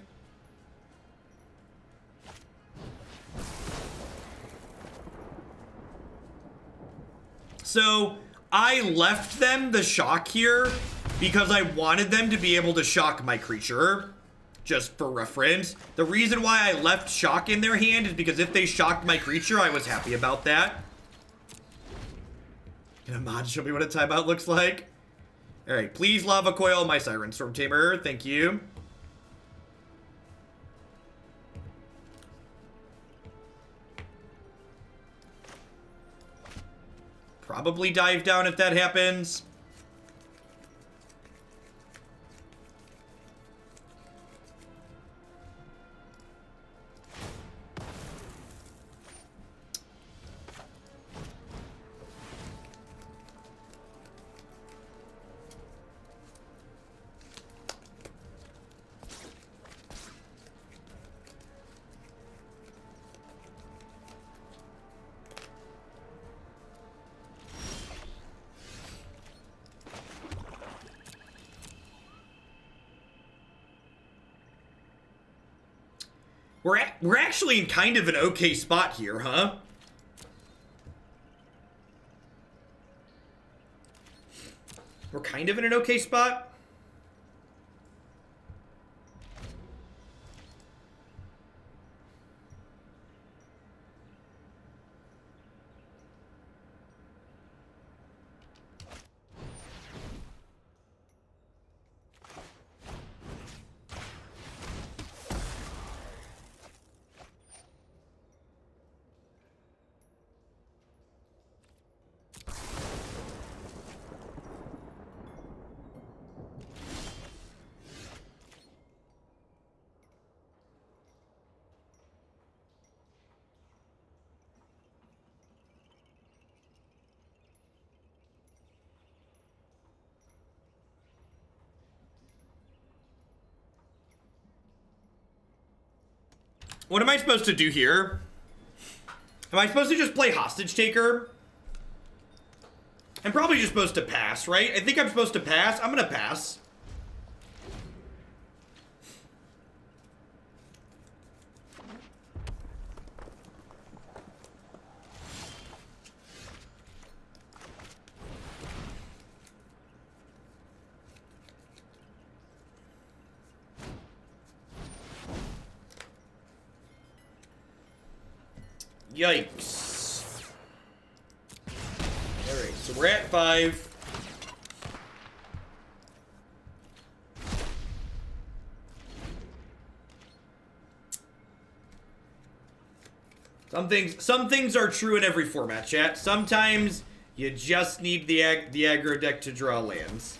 So I left them the shock here because I wanted them to be able to shock my creature, just for reference. The reason why I left shock in their hand is because if they shocked my creature, I was happy about that. Can a mod show me what a timeout looks like? Alright, please Lava Coil my Siren Stormtamer, thank you. Probably dive down if that happens. We're actually in kind of an okay spot here, huh? We're kind of in an okay spot. What am I supposed to do here? Am I supposed to just play Hostage Taker? I'm probably just supposed to pass, right? I think I'm supposed to pass. I'm gonna pass. Yikes. Alright, so we're at 5. Some things are true in every format, chat. Sometimes you just need the aggro deck to draw lands.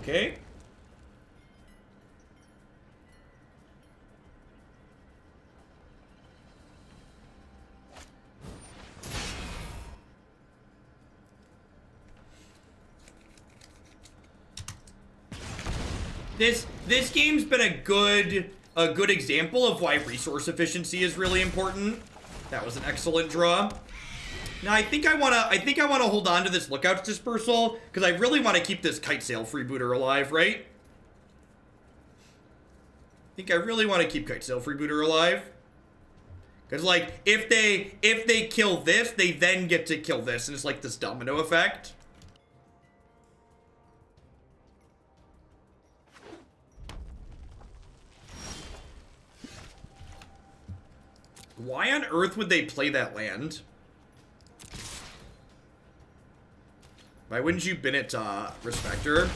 Okay. This game's been a good example of why resource efficiency is really important. That was an excellent draw. Now I think I wanna hold on to this Lookout's Dispersal because I really want to keep this Kitesail Freebooter alive, right? I think I really want to keep Kitesail Freebooter alive. Because, like, if they kill this, they then get to kill this, and it's like this domino effect. Why on earth would they play that land? Why wouldn't you bin it to Respecter?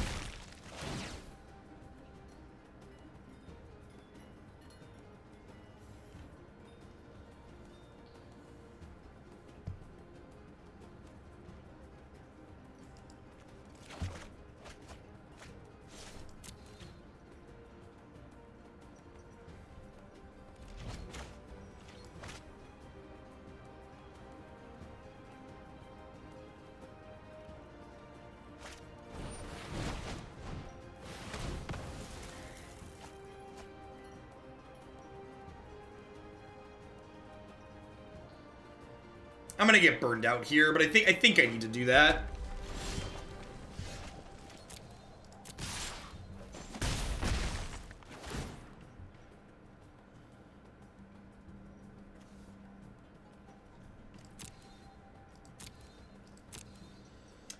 I'm gonna get burned out here, but I think I need to do that.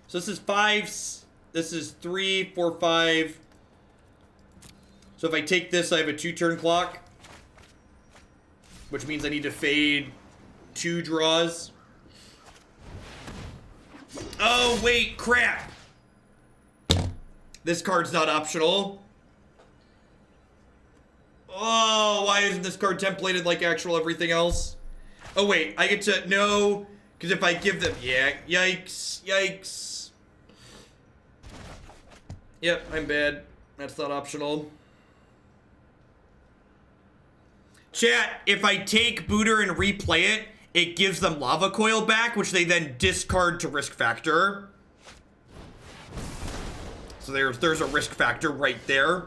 So this is 5, this is 3, 4, 5. So if I take this, I have a 2-turn clock, which means I need to fade 2 draws. Oh, wait, crap. This card's not optional. Oh, why isn't this card templated like actual everything else? Oh, wait, I get to, no, because if I give them, yeah, yikes, yikes. Yep, I'm bad. That's not optional. Chat, if I take Booter and replay it, it gives them Lava Coil back, which they then discard to risk factor. So there's a risk factor right there.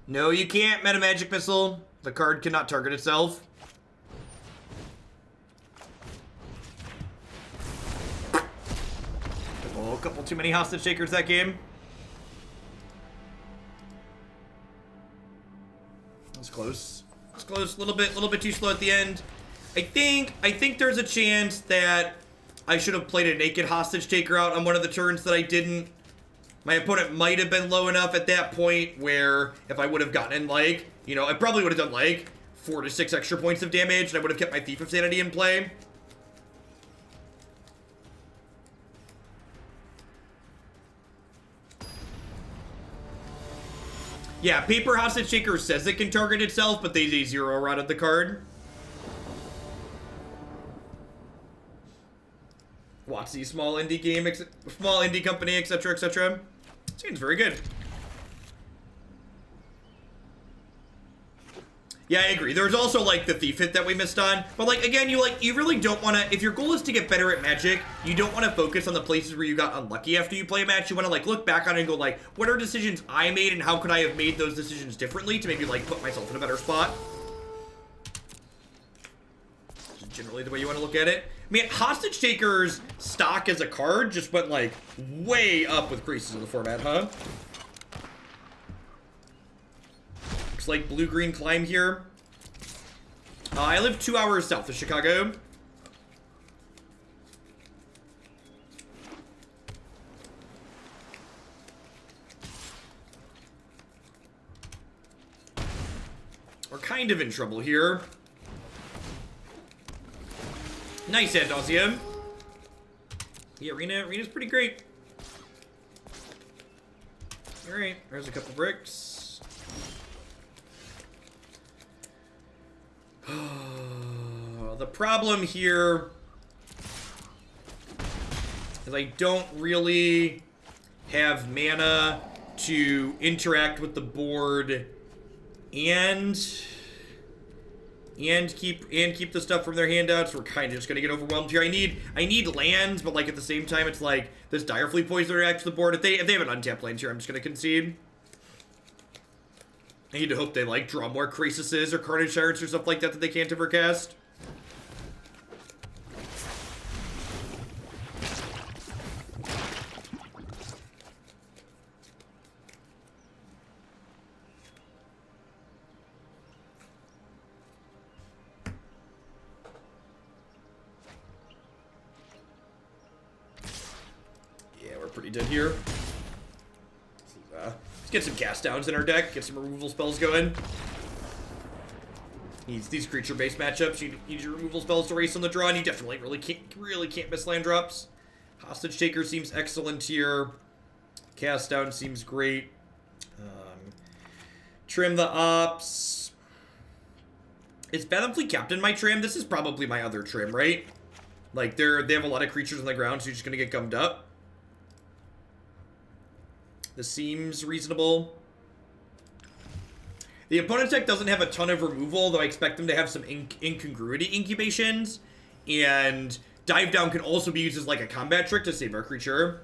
No, you can't, Meta Magic Missile. The card cannot target itself. A couple too many hostage takers that game. That's close. It's close. A little bit too slow at the end. I think there's a chance that I should have played a naked hostage taker out on one of the turns that I didn't. My opponent might have been low enough at that point where if I would have gotten, like, you know, I probably would have done, like, 4 to 6 extra points of damage, and I would have kept my Thief of Sanity in play. Yeah, Paper Hostage Taker says it can target itself, but they zero routed the card. WotC, small indie game, small indie company, etc., etc. Seems very good. Yeah, I agree. There's also, like, the Thief hit that we missed on. But, like, again, you really don't want to... If your goal is to get better at Magic, you don't want to focus on the places where you got unlucky after you play a match. You want to, like, look back on it and go, like, what are decisions I made and how could I have made those decisions differently to maybe, like, put myself in a better spot? This is generally the way you want to look at it. I mean, Hostage Taker's stock as a card just went, like, way up with creases in the format, huh? Looks like blue-green climb here. I live 2 hours south of Chicago. We're kind of in trouble here. Nice, Andosium. The arena's pretty great. Alright, there's a couple bricks. The problem here is I don't really have mana to interact with the board and keep the stuff from their handouts. We're kind of just gonna get overwhelmed here. I need lands, but like at the same time, it's like this Direfleet Poison reacts to the board. If they have an untapped land here, I'm just gonna concede. I need to hope they like draw more Crasises or Carnage Tyrants or stuff like that they can't ever cast. Pretty dead here. Let's get some cast downs in our deck, get some removal spells going. Needs these creature-based matchups. You need your removal spells to race on the draw, and you definitely really can't miss land drops. Hostage Taker seems excellent here. Cast down seems great. Trim the ops. Is Fathom Fleet Captain my trim? This is probably my other trim, right? Like they have a lot of creatures on the ground, so you're just gonna get gummed up. This seems reasonable. The opponent's deck doesn't have a ton of removal, though I expect them to have some incongruity incubations. And Dive Down can also be used as like a combat trick to save our creature.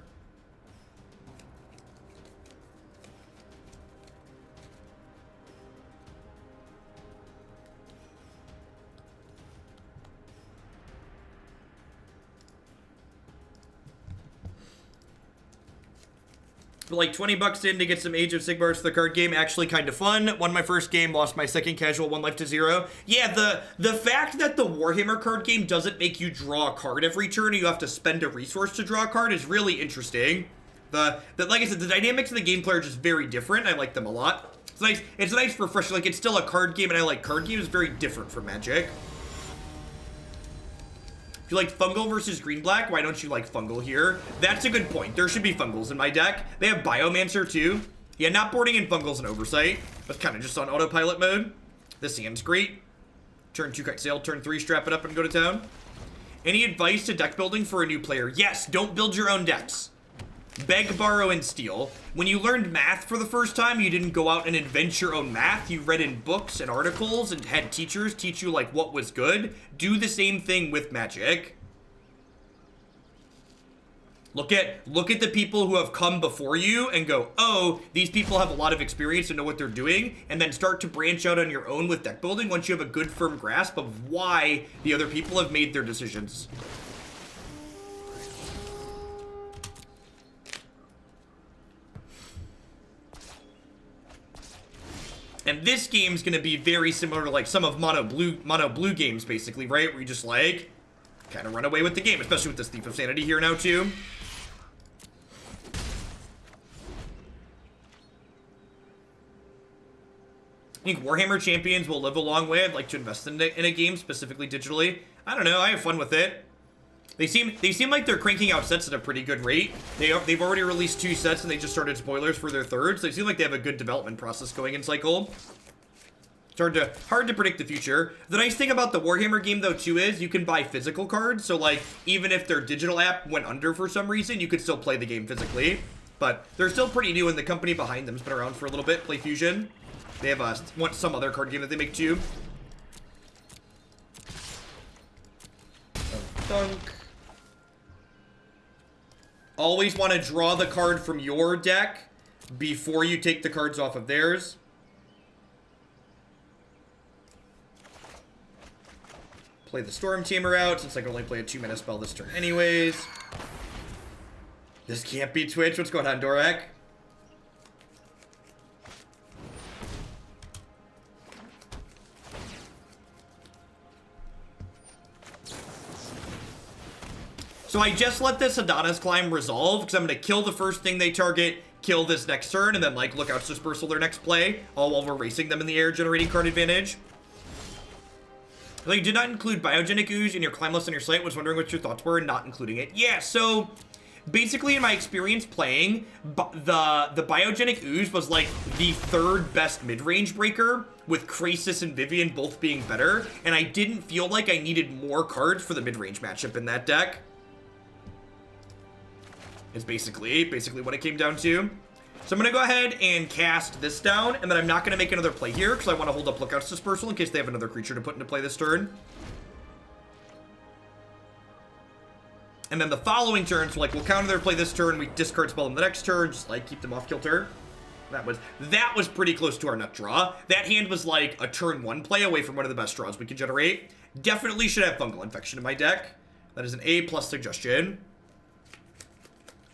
But like 20 bucks in to get some Age of Sigmars to the card game, actually kind of fun. Won my first game, lost my second casual, 1 life to 0. Yeah, the fact that the Warhammer card game doesn't make you draw a card every turn, and you have to spend a resource to draw a card is really interesting. Like I said, the dynamics of the gameplay are just very different. I like them a lot. It's nice for fresh, like it's still a card game, and I like card games, very different from Magic. You like Fungal versus Green-Black? Why don't you like Fungal here? That's a good point. There should be Fungals in my deck. They have Biomancer too. Yeah, not boarding in Fungal's an oversight. That's kind of just on autopilot mode. This hand's great. Turn 2 Kitesail, turn 3 strap it up and go to town. Any advice to deck building for a new player? Yes, don't build your own decks. Beg, borrow, and steal. When you learned math for the first time, you didn't go out and invent your own math. You read in books and articles and had teachers teach you like what was good. Do the same thing with Magic. Look at the people who have come before you and go, oh, these people have a lot of experience and know what they're doing, and then start to branch out on your own with deck building once you have a good firm grasp of why the other people have made their decisions. And this game's gonna be very similar to like some of mono blue games, basically, right? Where you just like kind of run away with the game, especially with this Thief of Sanity here now too. I think Warhammer Champions will live a long way. I'd like to invest in a game, specifically digitally. I don't know, I have fun with it. They seem like they're cranking out sets at a pretty good rate. They've already released 2 sets and they just started spoilers for their third, so they seem like they have a good development process going in cycle. It's hard to predict the future. The nice thing about the Warhammer game though too is you can buy physical cards, so like even if their digital app went under for some reason, you could still play the game physically. But they're still pretty new, and the company behind them's been around for a little bit, Play Fusion. They have some other card game that they make too. Thunk. Always want to draw the card from your deck before you take the cards off of theirs. Play the Stormtamer out, since I can only play a 2-mana spell this turn anyways. This can't be Twitch. What's going on, Dorak? So I just let this Adonis climb resolve, because I'm going to kill the first thing they target, kill this next turn, and then like look out to Dispersal their next play, all while we're racing them in the air, generating card advantage. Like, you did not include Biogenic Ooze in your climb list on your site. Was wondering what your thoughts were in not including it. Yeah, so basically in my experience playing, the Biogenic Ooze was like the third best mid-range breaker, with Krasis and Vivian both being better, and I didn't feel like I needed more cards for the mid-range matchup in that deck. Is basically what it came down to. So I'm going to go ahead and cast this down, and then I'm not going to make another play here, because I want to hold up Lookout's Dispersal in case they have another creature to put into play this turn. And then the following turn, so like we'll counter their play this turn, we discard spell in the next turn, just like keep them off kilter. That was pretty close to our nut draw. That hand was like a turn 1 play away from one of the best draws we can generate. Definitely should have Fungal Infection in my deck. That is an A+ suggestion.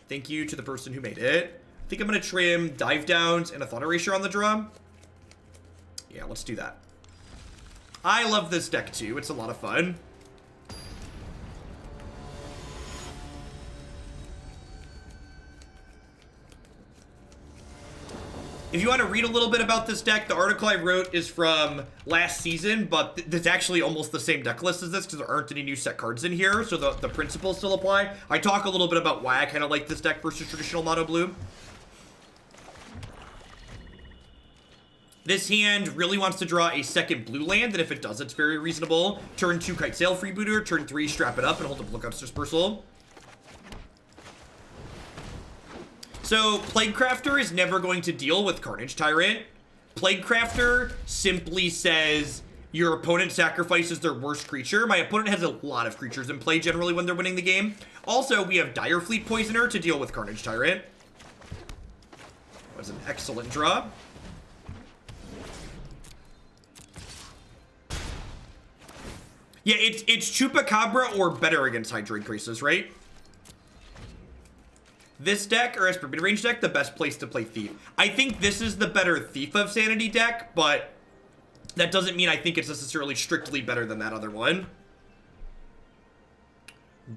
Thank you to the person who made it. I think I'm going to trim Dive Downs and a Thought Erasure on the draw. Yeah, let's do that. I love this deck too. It's a lot of fun. If you want to read a little bit about this deck, the article I wrote is from last season, but it's actually almost the same deck list as this because there aren't any new set cards in here, so the principles still apply. I talk a little bit about why I kind of like this deck versus traditional mono blue. This hand really wants to draw a second blue land, and if it does, it's very reasonable. Turn 2, Kitesail Freebooter. Turn 3, strap it up and hold up Lookout's Dispersal. So, Plaguecrafter is never going to deal with Carnage Tyrant. Plaguecrafter simply says your opponent sacrifices their worst creature. My opponent has a lot of creatures in play generally when they're winning the game. Also, we have Direfleet Poisoner to deal with Carnage Tyrant. That was an excellent draw. Yeah, it's Chupacabra or better against Hydroid Crisis, right? This deck, or Esper mid-range deck, the best place to play Thief. I think this is the better Thief of Sanity deck, but that doesn't mean I think it's necessarily strictly better than that other one.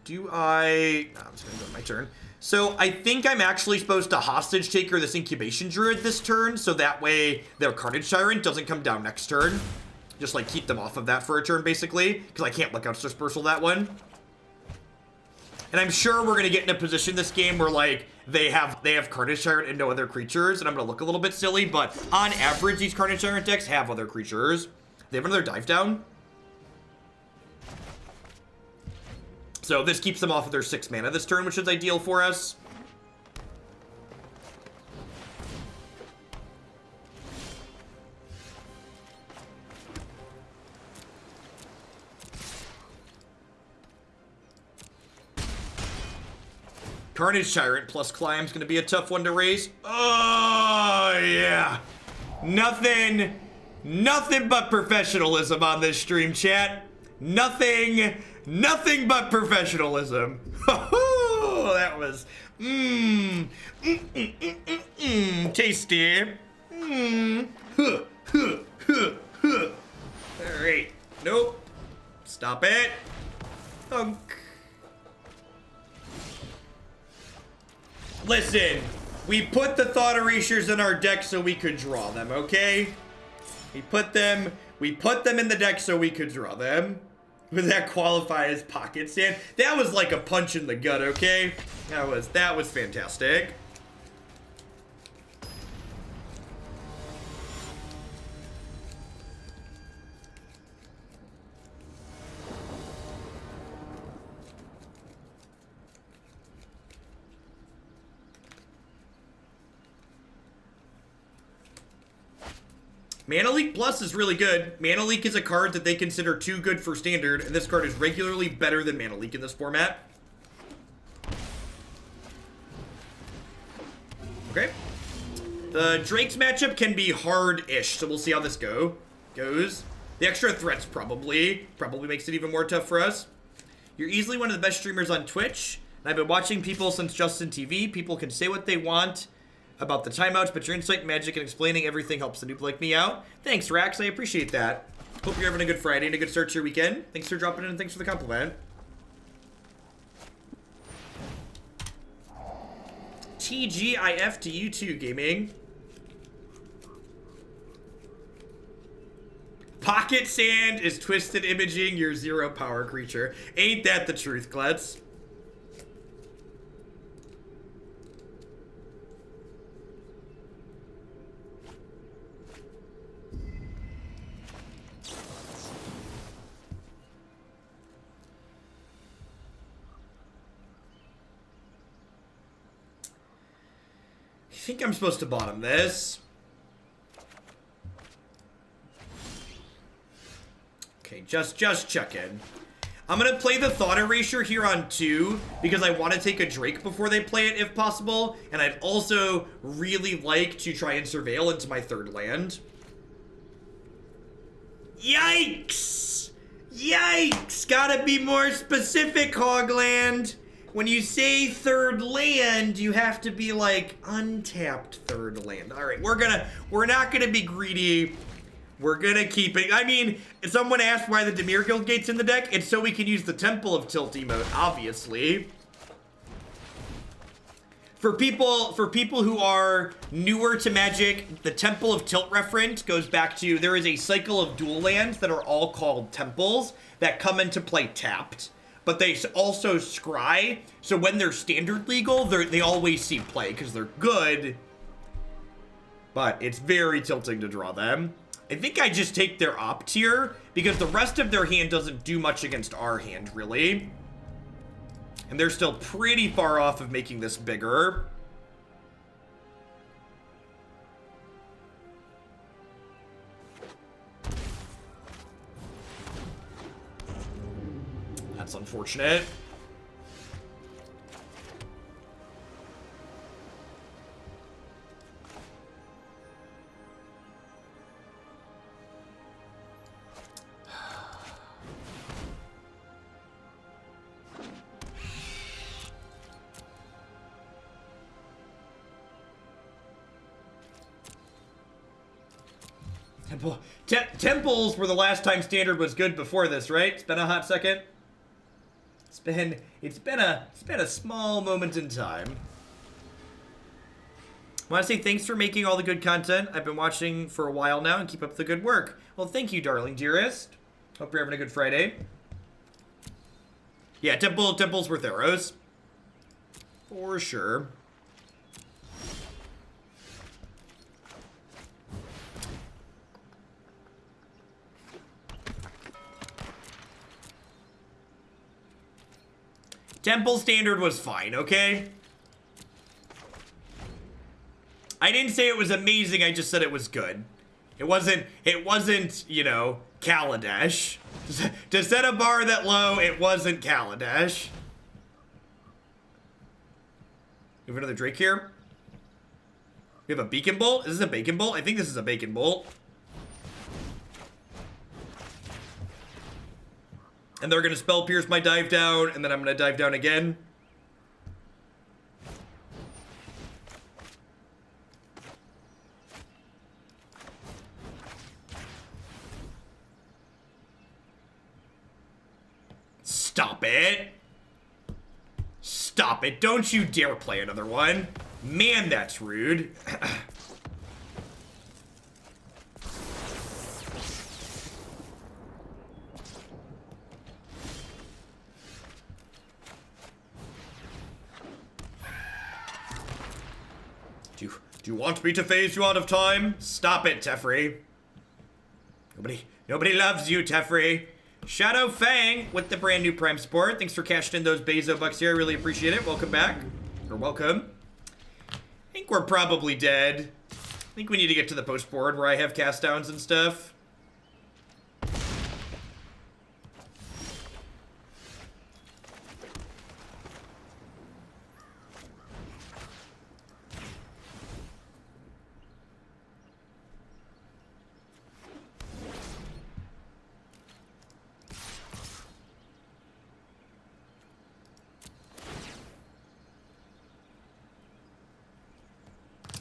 Do I... No, I'm just going to go to my turn. So I think I'm actually supposed to Hostage Taker this Incubation Druid this turn, so that way their Carnage Tyrant doesn't come down next turn. Just, like, keep them off of that for a turn, basically, because I can't Lookout's Dispersal that one. And I'm sure we're going to get in a position this game where, like, they have Carnage Tyrant and no other creatures, and I'm going to look a little bit silly, but on average, these Carnage Tyrant decks have other creatures. They have another Dive Down. So this keeps them off of their 6 mana this turn, which is ideal for us. Carnage Tyrant plus Climb's gonna be a tough one to raise. Oh, yeah. Nothing but professionalism on this stream, chat. Nothing but professionalism. That was, tasty. All right, nope. Stop it. Thunk. Listen, we put the Thought Erasures in our deck so we could draw them, okay? We put them in the deck so we could draw them. Would that qualify as pocket sand? That was like a punch in the gut, okay? That was fantastic. Mana Leak Plus is really good. Mana Leak is a card that they consider too good for standard, and this card is regularly better than Mana Leak in this format. Okay. The Drake's matchup can be hard-ish, so we'll see how this goes. The extra threats probably makes it even more tough for us. You're easily one of the best streamers on Twitch, and I've been watching people since Justin TV. People can say what they want about the timeouts, but your insight, magic, and explaining everything helps the noob like me out. Thanks, Rax. I appreciate that. Hope you're having a good Friday and a good start to your weekend. Thanks for dropping in and thanks for the compliment. TGIF to you too, gaming. Pocket Sand is twisted imaging your 0 power creature. Ain't that the truth, Klutz? I think I'm supposed to bottom this. Okay, just check in. I'm gonna play the Thought Erasure here on 2 because I want to take a Drake before they play it if possible, and I'd also really like to try and surveil into my 3rd land. Yikes! Yikes! Gotta be more specific, Hogland. When you say 3rd land, you have to be like untapped 3rd land. All right, we're not gonna be greedy. We're gonna keep it. I mean, someone asked why the Dimir Guildgate's in the deck. It's so we can use the Temple of Tilt emote, obviously. For people who are newer to Magic, the Temple of Tilt reference goes back to there is a cycle of dual lands that are all called temples that come into play tapped. But they also scry, so when they're standard legal, they always see play because they're good. But it's very tilting to draw them. I think I just take their op tier because the rest of their hand doesn't do much against our hand, really. And they're still pretty far off of making this bigger. That's unfortunate. Temples were the last time standard was good before this, right? It's been a hot second. It's been a small moment in time. I want to say thanks for making all the good content. I've been watching for a while now and keep up the good work. Well, thank you, darling dearest. Hope you're having a good Friday. Yeah, temples worth arrows. For sure. Temple standard was fine, okay? I didn't say it was amazing, I just said it was good. It wasn't, you know, Kaladesh. To set a bar that low, it wasn't Kaladesh. We have another Drake here. We have a Beacon Bolt. Is this a Bacon Bolt? I think this is a Bacon Bolt. And they're going to Spell Pierce my dive down, and then I'm going to dive down again. Stop it. Stop it. Don't you dare play another one. Man, that's rude. Do you want me to phase you out of time? Stop it, Teferi. Nobody loves you, Teferi. Shadow Fang with the brand new Prime support. Thanks for cashing in those Bezo bucks here. I really appreciate it. Welcome back. Or welcome. I think we're probably dead. I think we need to get to the post board where I have cast downs and stuff.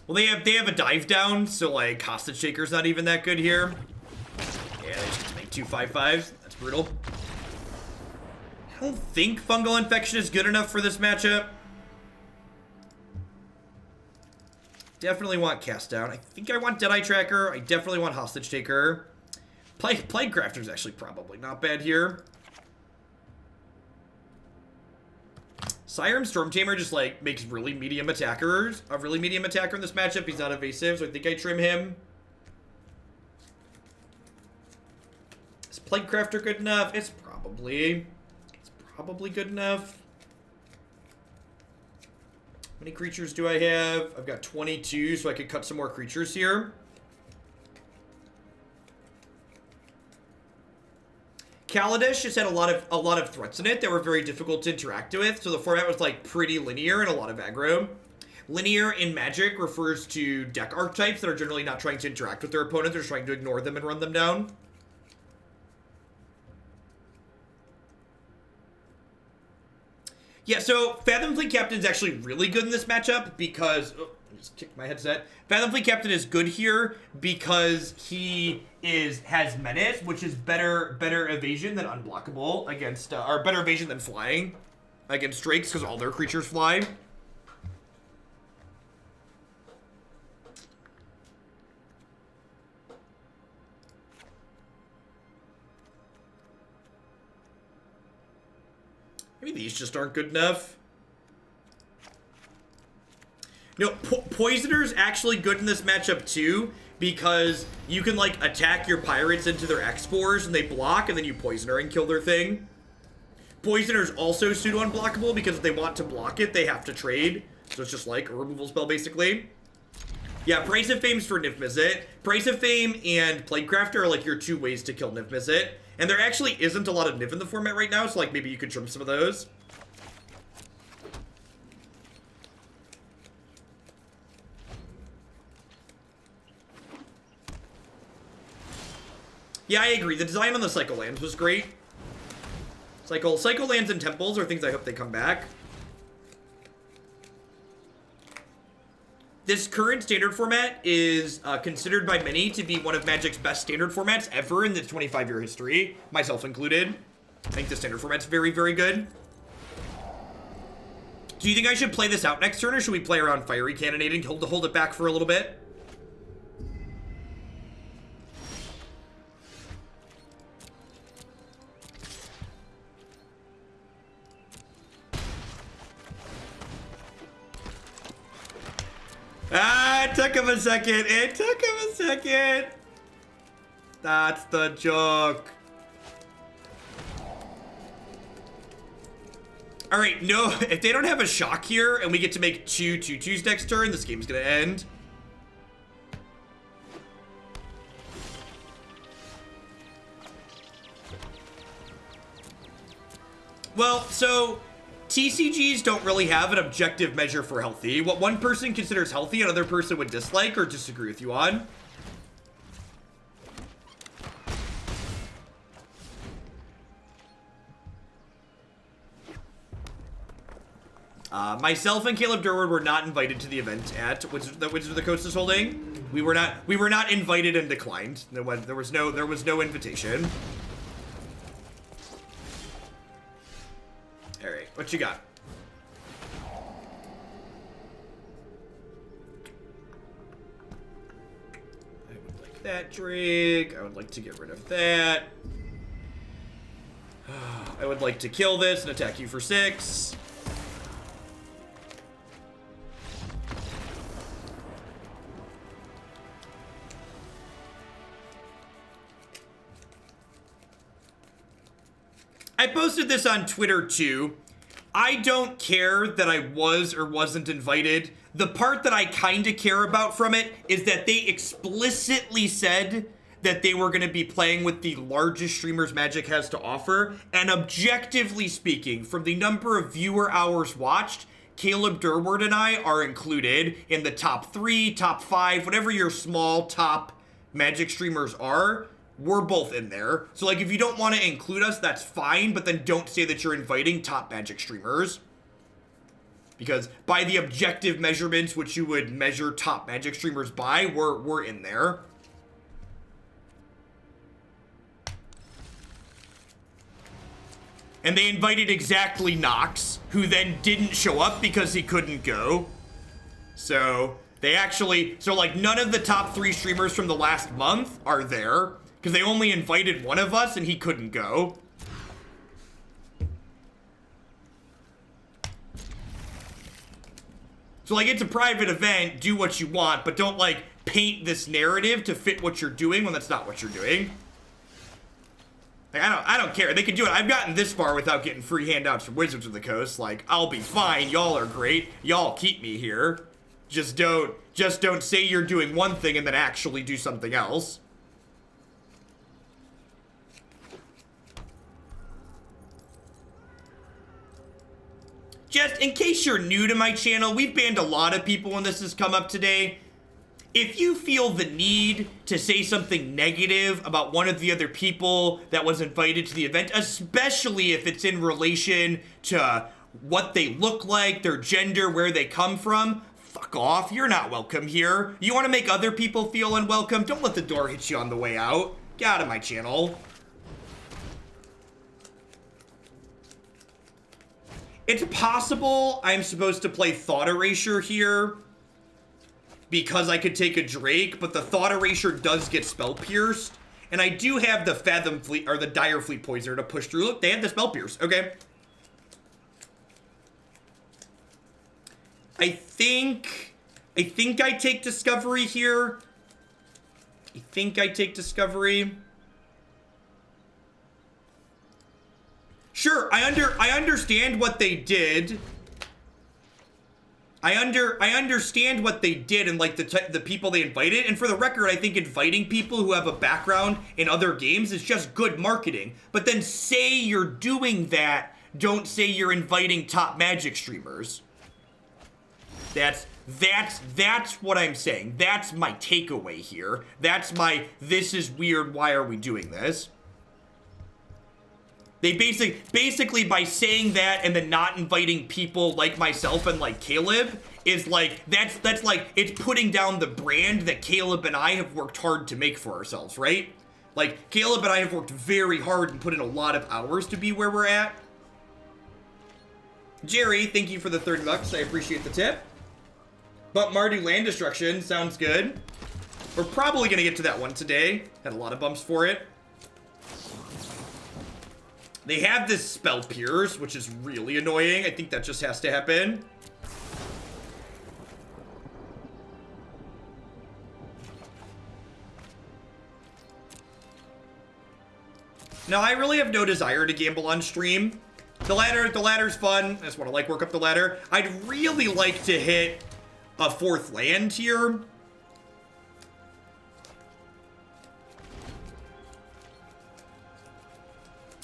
Well, they have a dive down, so like Hostage Shaker's not even that good here. Yeah, they just make 2 5/5s. That's brutal. I don't think Fungal Infection is good enough for this matchup. Definitely want Cast Down. I think I want Deadeye Tracker. I definitely want Hostage Taker. Plague Crafter's actually probably not bad here. Siren Stormtamer just, like, makes really medium attackers. A really medium attacker in this matchup. He's not evasive, so I think I trim him. Is Plague Crafter good enough? It's probably good enough. How many creatures do I have? I've got 22, so I could cut some more creatures here. Kaladesh just had a lot of threats in it that were very difficult to interact with, so the format was like pretty linear and a lot of aggro. Linear in Magic refers to deck archetypes that are generally not trying to interact with their opponents, they're trying to ignore them and run them down. Yeah, so Fathom Fleet Captain is actually really good in this matchup because... Oh, I just kicked my headset. Fathom Fleet Captain is good here because he has menace, which is better evasion than unblockable against... or better evasion than flying against drakes because all their creatures fly. Maybe these just aren't good enough. No, Poisoner's actually good in this matchup too, because you can like attack your pirates into their X4s and they block, and then you Poisoner and kill their thing. Poisoner's also pseudo-unblockable because if they want to block it, they have to trade. So it's just like a removal spell basically. Yeah, Price of Fame's for Niv Mizzet. Price of Fame and Plague Crafter are like your two ways to kill Niv Mizzet. And there actually isn't a lot of Niv in the format right now, so like maybe you could trim some of those. Yeah, I agree. The design on the Cycle Lands was great. Cycle Lands and Temples are things I hope they come back. This current standard format is considered by many to be one of Magic's best standard formats ever in its 25-year history, myself included. I think the standard format's very, very good. Do you think I should play this out next turn, or should we play around Fiery Cannonading, hold it back for a little bit? Ah, it took him a second. It took him a second. That's the joke. All right, no, if they don't have a shock here and we get to make 2/2/2s next turn, this game's gonna end. Well, so TCGs don't really have an objective measure for healthy. What one person considers healthy, another person would dislike or disagree with you on. Myself and Caleb Durward were not invited to the event at Wizards of the Coast is holding. We were not invited and declined. There was no invitation. All right, what you got? I would like that Drake. I would like to get rid of that. I would like to kill this and attack you for 6. I posted this on Twitter too. I don't care that I was or wasn't invited. The part that I kind of care about from it is that they explicitly said that they were going to be playing with the largest streamers Magic has to offer. And objectively speaking, from the number of viewer hours watched, Caleb Durward and I are included in the top 3, top 5, whatever your small top Magic streamers are. We're both in there. So, like, if you don't want to include us, that's fine, but then don't say that you're inviting top Magic streamers. Because by the objective measurements, which you would measure top Magic streamers by, we're in there. And they invited exactly Nox, who then didn't show up because he couldn't go. So, they actually... So, like, none of the top 3 streamers from the last month are there. Because they only invited one of us and he couldn't go. So, like, it's a private event, do what you want, but don't, like, paint this narrative to fit what you're doing when that's not what you're doing. Like, I don't care. They can do it. I've gotten this far without getting free handouts from Wizards of the Coast. Like, I'll be fine. Y'all are great. Y'all keep me here. Just don't say you're doing one thing and then actually do something else. Just in case you're new to my channel, we've banned a lot of people when this has come up today. If you feel the need to say something negative about one of the other people that was invited to the event, especially if it's in relation to what they look like, their gender, where they come from, fuck off. You're not welcome here. You want to make other people feel unwelcome? Don't let the door hit you on the way out. Get out of my channel. It's possible I'm supposed to play Thought Erasure here because I could take a Drake, but the Thought Erasure does get spell pierced. And I do have the Fathom Fleet, or the Dire Fleet Poisoner to push through. Look, they have the spell pierce. Okay. I think I take Discovery here. I think I take Discovery. Sure, I understand what they did. I understand what they did and like the people they invited. And for the record, I think inviting people who have a background in other games is just good marketing. But then say you're doing that. Don't say you're inviting top Magic streamers. That's what I'm saying. That's my takeaway here. That's my, this is weird, why are we doing this? They basically by saying that and then not inviting people like myself and like Caleb is like, that's like, it's putting down the brand that Caleb and I have worked hard to make for ourselves, right? Like, Caleb and I have worked very hard and put in a lot of hours to be where we're at. Jerry, thank you for the 30 bucks. I appreciate the tip. But Mardu Land Destruction sounds good. We're probably gonna get to that one today. Had a lot of bumps for it. They have this Spell Pierce, which is really annoying. I think that just has to happen. Now, I really have no desire to gamble on stream. The ladder's fun. I just want to, like, work up the ladder. I'd really like to hit a 4th land here.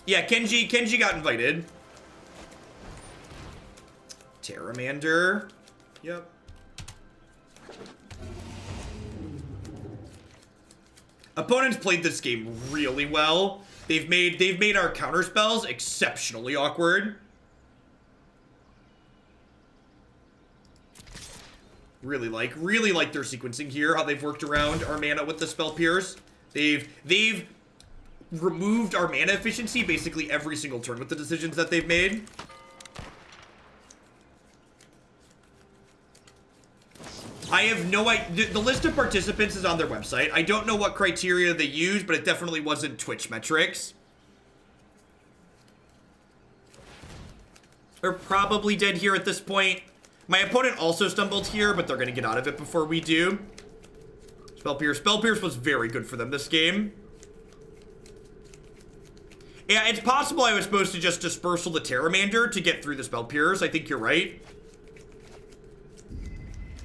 Yeah, Kenji got invited. Terramander. Yep. Opponents played this game really well. They've made our counter spells exceptionally awkward. Really like their sequencing here, how they've worked around our mana with the Spell Pierce. They've removed our mana efficiency basically every single turn with the decisions that they've made. I have no idea. The list of participants is on their website. I don't know what criteria they used, but it definitely wasn't Twitch metrics. We're probably dead here at this point. My opponent also stumbled here, but they're going to get out of it before we do. Spell Pierce was very good for them this game. Yeah, it's possible I was supposed to just Dispersal the Terramander to get through the Spell Pierce. I think you're right.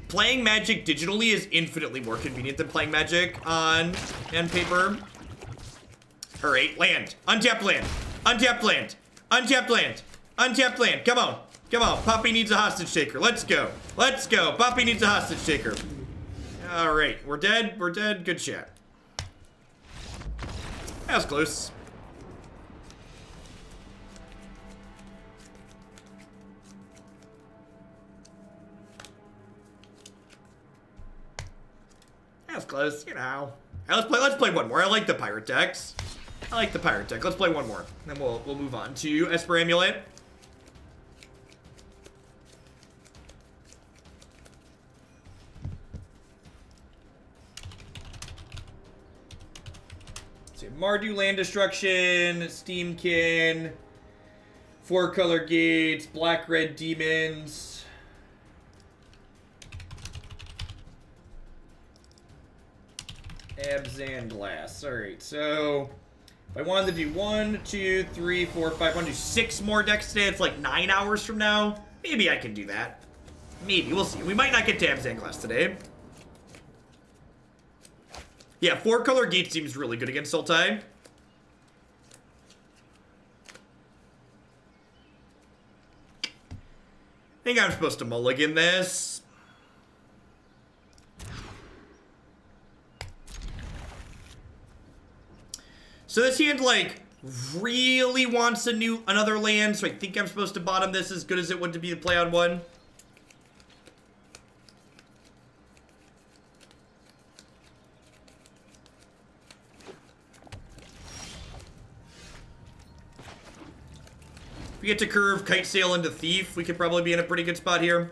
Playing Magic digitally is infinitely more convenient than playing Magic on paper. Alright, land. Untapped land. Untapped land. Untapped land. Untapped land. Come on. Come on. Poppy needs a hostage taker. Let's go. Let's go. Poppy needs a hostage taker. Alright, we're dead. We're dead. Good chat. That was close. That was close, you know. Right, let's play one more. I like the pirate decks. Let's play one more. Then we'll move on to Esper Amulet. So Mardu Land Destruction, Steamkin, 4-color gates, black-red demons. Abzan Glass. Alright, so if I wanted to do 1, 2, 3, 4, 5, I want to do 6 more decks today. It's like 9 hours from now. Maybe I can do that. Maybe. We'll see. We might not get to Abzan Glass today. Yeah, 4-color gate seems really good against Sultai. I think I'm supposed to mulligan this. So this hand, like, really wants another land, so I think I'm supposed to bottom this as good as it would to be the play on 1. If we get to curve Kitesail into Thief, we could probably be in a pretty good spot here.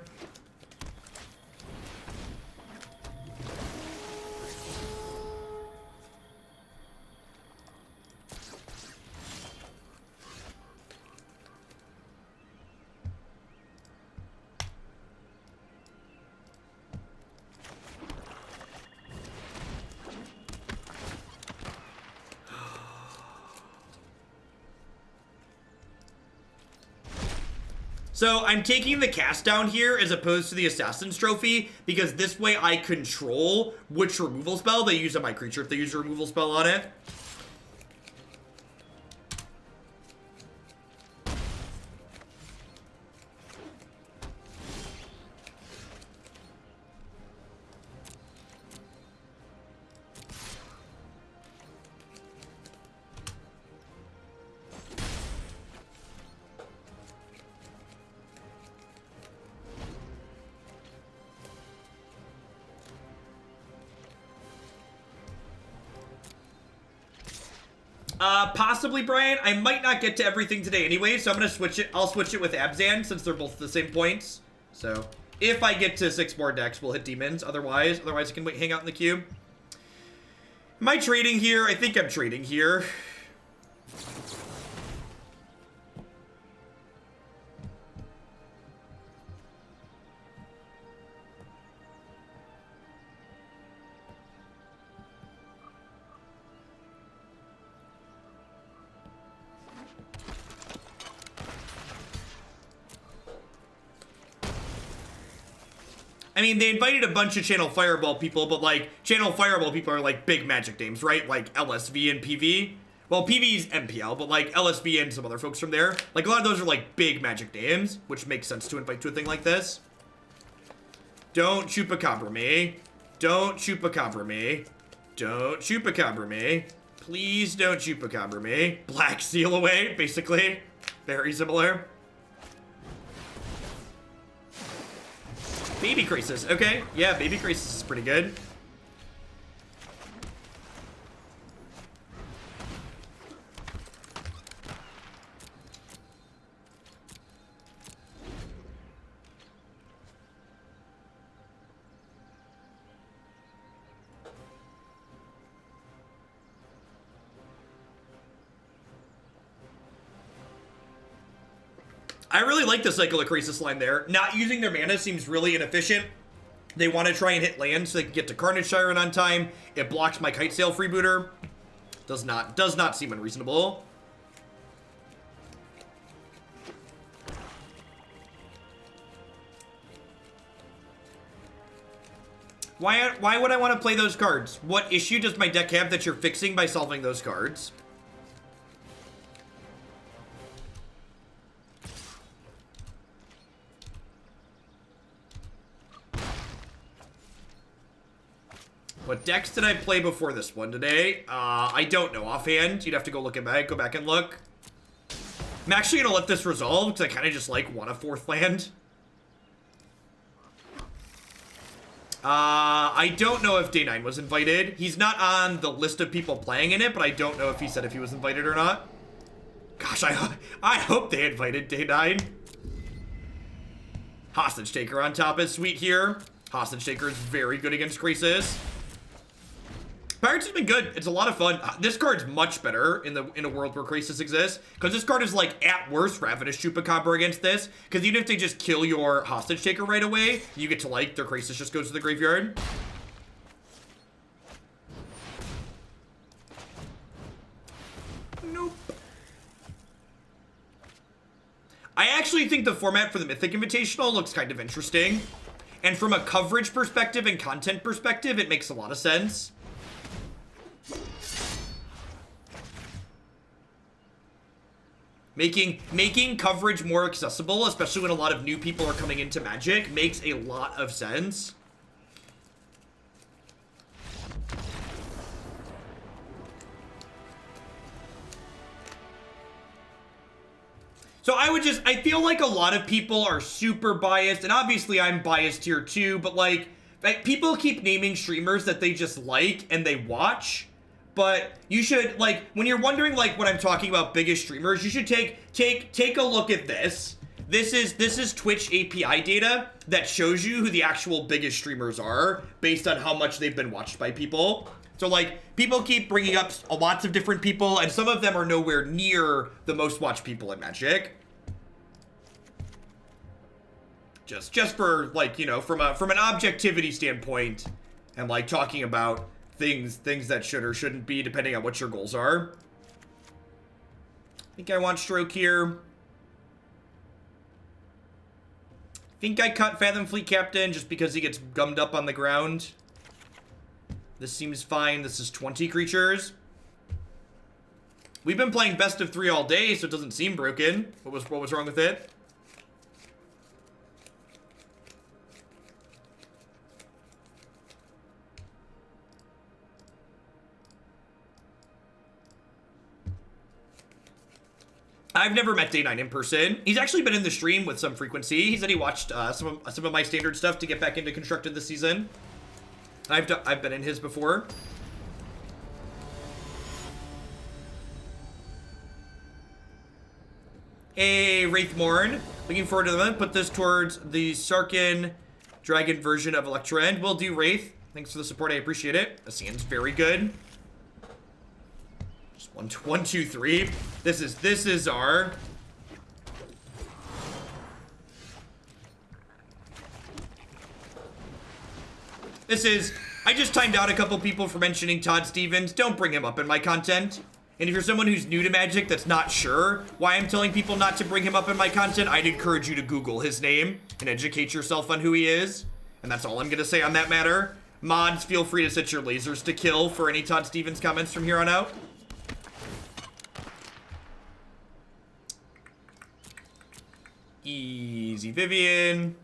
So I'm taking the cast down here as opposed to the Assassin's Trophy because this way I control which removal spell they use on my creature if they use a removal spell on it. Possibly, Brian. I might not get to everything today anyway, so I'm going to switch it. I'll switch it with Abzan since they're both the same points. So, if I get to 6 more decks, we'll hit demons. Otherwise I can wait, hang out in the queue. Am I trading here? I think I'm trading here. I mean, they invited a bunch of Channel Fireball people, but, like, Channel Fireball people are, like, big Magic names, right? Like, LSV and PV. Well, PV's MPL, but, like, LSV and some other folks from there. Like, a lot of those are, like, big Magic names, which makes sense to invite to a thing like this. Don't Chupacabra me. Don't Chupacabra me. Don't Chupacabra me. Please don't Chupacabra me. Black Seal away, basically. Very similar. Baby Crisis, okay. Yeah, Baby Crisis is pretty good. I really like the Cycle of Crisis line there. Not using their mana seems really inefficient. They want to try and hit land so they can get to Carnage Tyrant on time. It blocks my Kitesail Freebooter. Does not seem unreasonable. Why would I want to play those cards? What issue does my deck have that you're fixing by solving those cards? What decks did I play before this one today? I don't know offhand. You'd have to go go back and look. I'm actually gonna let this resolve because I kind of just like want a 4th land. I don't know if Day 9 was invited. He's not on the list of people playing in it, but I don't know if he said if he was invited or not. Gosh, I hope they invited Day 9. Hostage Taker on top is sweet here. Hostage Taker is very good against Crisis. Pirates has been good. It's a lot of fun. This card's much better in a world where Crisis exists, because this card is like at worst Ravenous Chupacabra against this. Because even if they just kill your hostage taker right away, you get to like their Crisis just goes to the graveyard. Nope. I actually think the format for the Mythic Invitational looks kind of interesting. And from a coverage perspective and content perspective, it makes a lot of sense. Making coverage more accessible, especially when a lot of new people are coming into Magic, makes a lot of sense. So I feel like a lot of people are super biased, and obviously I'm biased here too, but like people keep naming streamers that they just like and they watch, but you should, like, when you're wondering like when I'm talking about biggest streamers, you should take a look at this. This is Twitch API data that shows you who the actual biggest streamers are based on how much they've been watched by people. So, like, people keep bringing up lots of different people, and some of them are nowhere near the most watched people in Magic. Just for, like, you know, from an objectivity standpoint, and, like, talking about things that should or shouldn't be, depending on what your goals are. I think I want Stroke here. I think I cut Fathom Fleet Captain just because he gets gummed up on the ground. This seems fine. This is 20 creatures. We've been playing best of 3 all day, so it doesn't seem broken. What was wrong with it? I've never met Day9 in person. He's actually been in the stream with some frequency. He said he watched some of my standard stuff to get back into Constructed this season. I've been in his before. Hey, Wraithmorn. Looking forward to the event. Put this towards the Sarkin Dragon version of Electra End. Will do, Wraith. Thanks for the support. I appreciate it. Asian's very good. Just 1, 2, 3. This is our... I just timed out a couple people for mentioning Todd Stevens. Don't bring him up in my content. And if you're someone who's new to Magic that's not sure why I'm telling people not to bring him up in my content, I'd encourage you to Google his name and educate yourself on who he is. And that's all I'm going to say on that matter. Mods, feel free to set your lasers to kill for any Todd Stevens comments from here on out. Easy Vivian.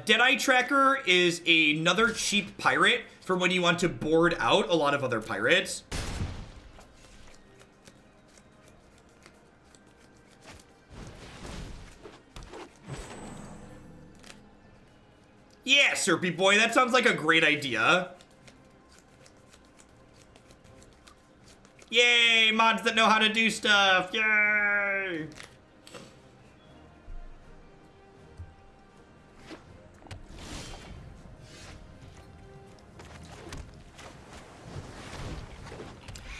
Deadeye Tracker is another cheap pirate for when you want to board out a lot of other pirates. Yeah, Serpy Boy, that sounds like a great idea. Yay, mods that know how to do stuff. Yay!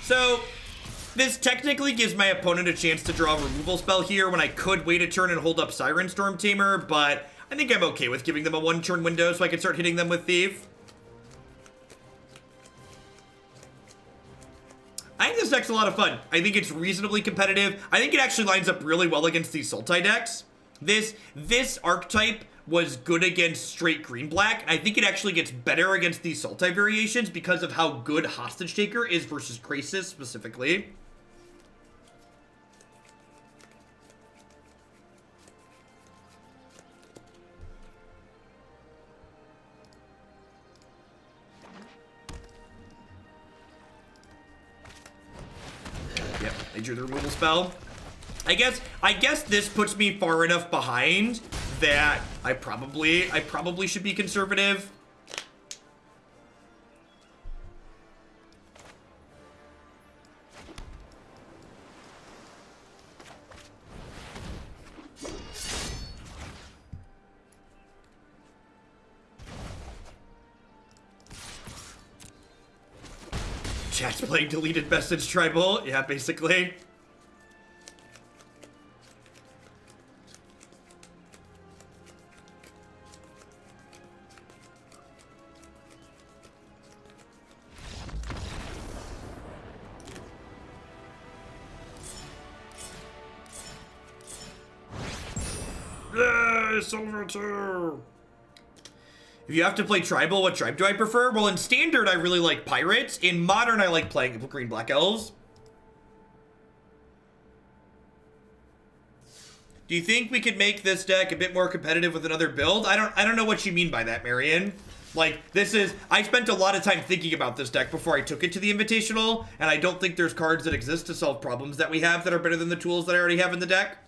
So, this technically gives my opponent a chance to draw a removal spell here when I could wait a turn and hold up Siren Stormtamer, but I think I'm okay with giving them a 1-turn window so I can start hitting them with Thief. I think this deck's a lot of fun. I think it's reasonably competitive. I think it actually lines up really well against these Sultai decks. This archetype was good against straight green-black. I think it actually gets better against these Sultai variations because of how good Hostage Taker is versus Crisis specifically. Yep, they drew the removal spell. I guess this puts me far enough behind that I probably should be conservative. Chat's playing deleted message tribal. Yeah, basically. Silver 2. If you have to play tribal, what tribe do I prefer? Well, in standard, I really like pirates. In modern, I like playing green black elves. Do you think we could make this deck a bit more competitive with another build? I don't know what you mean by that, Marion. Like, this is... I spent a lot of time thinking about this deck before I took it to the Invitational, and I don't think there's cards that exist to solve problems that we have that are better than the tools that I already have in the deck.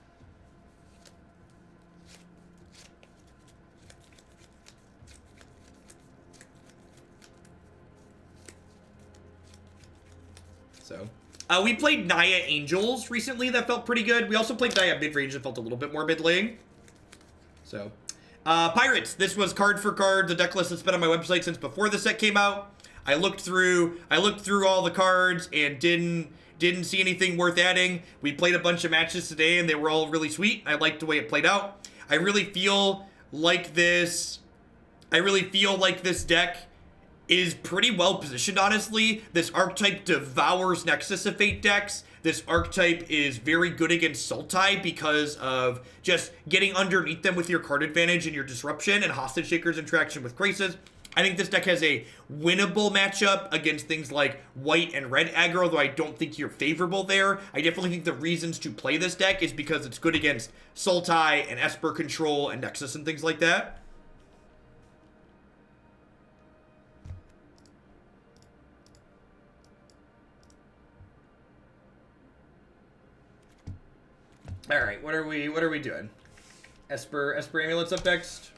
So, we played Naya Angels recently that felt pretty good. We also played Naya Midrange that felt a little bit more middling. So, Pirates. This was card for card. The deck list has been on my website since before the set came out. I looked through all the cards and didn't see anything worth adding. We played a bunch of matches today and they were all really sweet. I liked the way it played out. I really feel like this deck is pretty well positioned, honestly. This archetype devours Nexus of Fate decks. This archetype is very good against Sultai because of just getting underneath them with your card advantage and your disruption and hostage takers interaction with Crisis. I think this deck has a winnable matchup against things like white and red aggro, though I don't think you're favorable there. I definitely think the reasons to play this deck is because it's good against Sultai and Esper control and Nexus and things like that. All right, what are we doing? Esper Amulet's up next.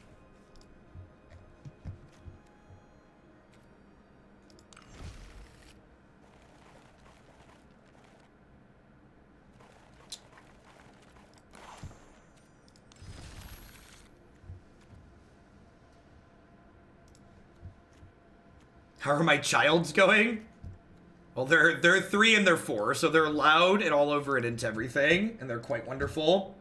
How are my childs going? Well, they're 3 and they're 4, so they're loud and all over and into everything, and they're quite wonderful.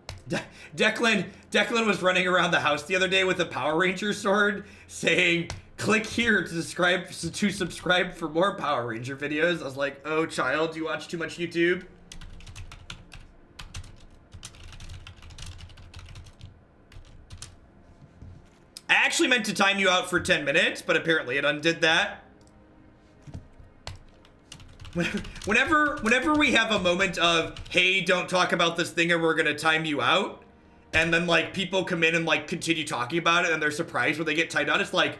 Declan was running around the house the other day with a Power Ranger sword, saying, "Click here to subscribe for more Power Ranger videos." I was like, "Oh, child, you watch too much YouTube?" I actually meant to time you out for 10 minutes, but apparently it undid that. Whenever we have a moment of, hey, don't talk about this thing or we're gonna time you out, and then like people come in and like continue talking about it and they're surprised when they get timed out, it's like,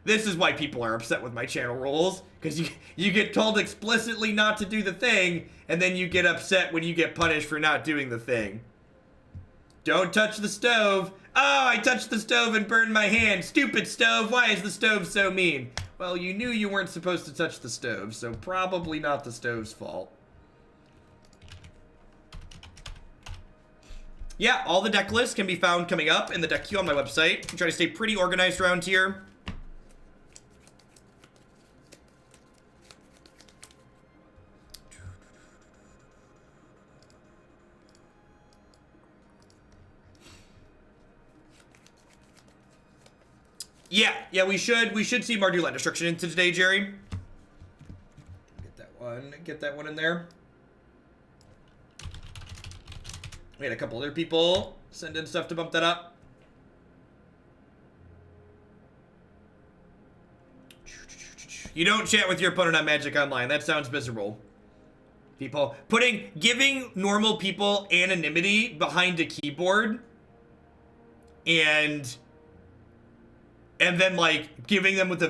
this is why people are upset with my channel rules, because you get told explicitly not to do the thing, and then you get upset when you get punished for not doing the thing. Don't touch the stove. Oh, I touched the stove and burned my hand. Stupid stove, why is the stove so mean? Well, you knew you weren't supposed to touch the stove, so probably not the stove's fault. Yeah, all the deck lists can be found coming up in the deck queue on my website. I try to stay pretty organized around here. Yeah, we should see Mardu Land Destruction into today, Jerry. Get that one in there. We had a couple other people send in stuff to bump that up. You don't chat with your opponent on Magic Online. That sounds miserable. Giving normal people anonymity behind a keyboard and then like giving them with a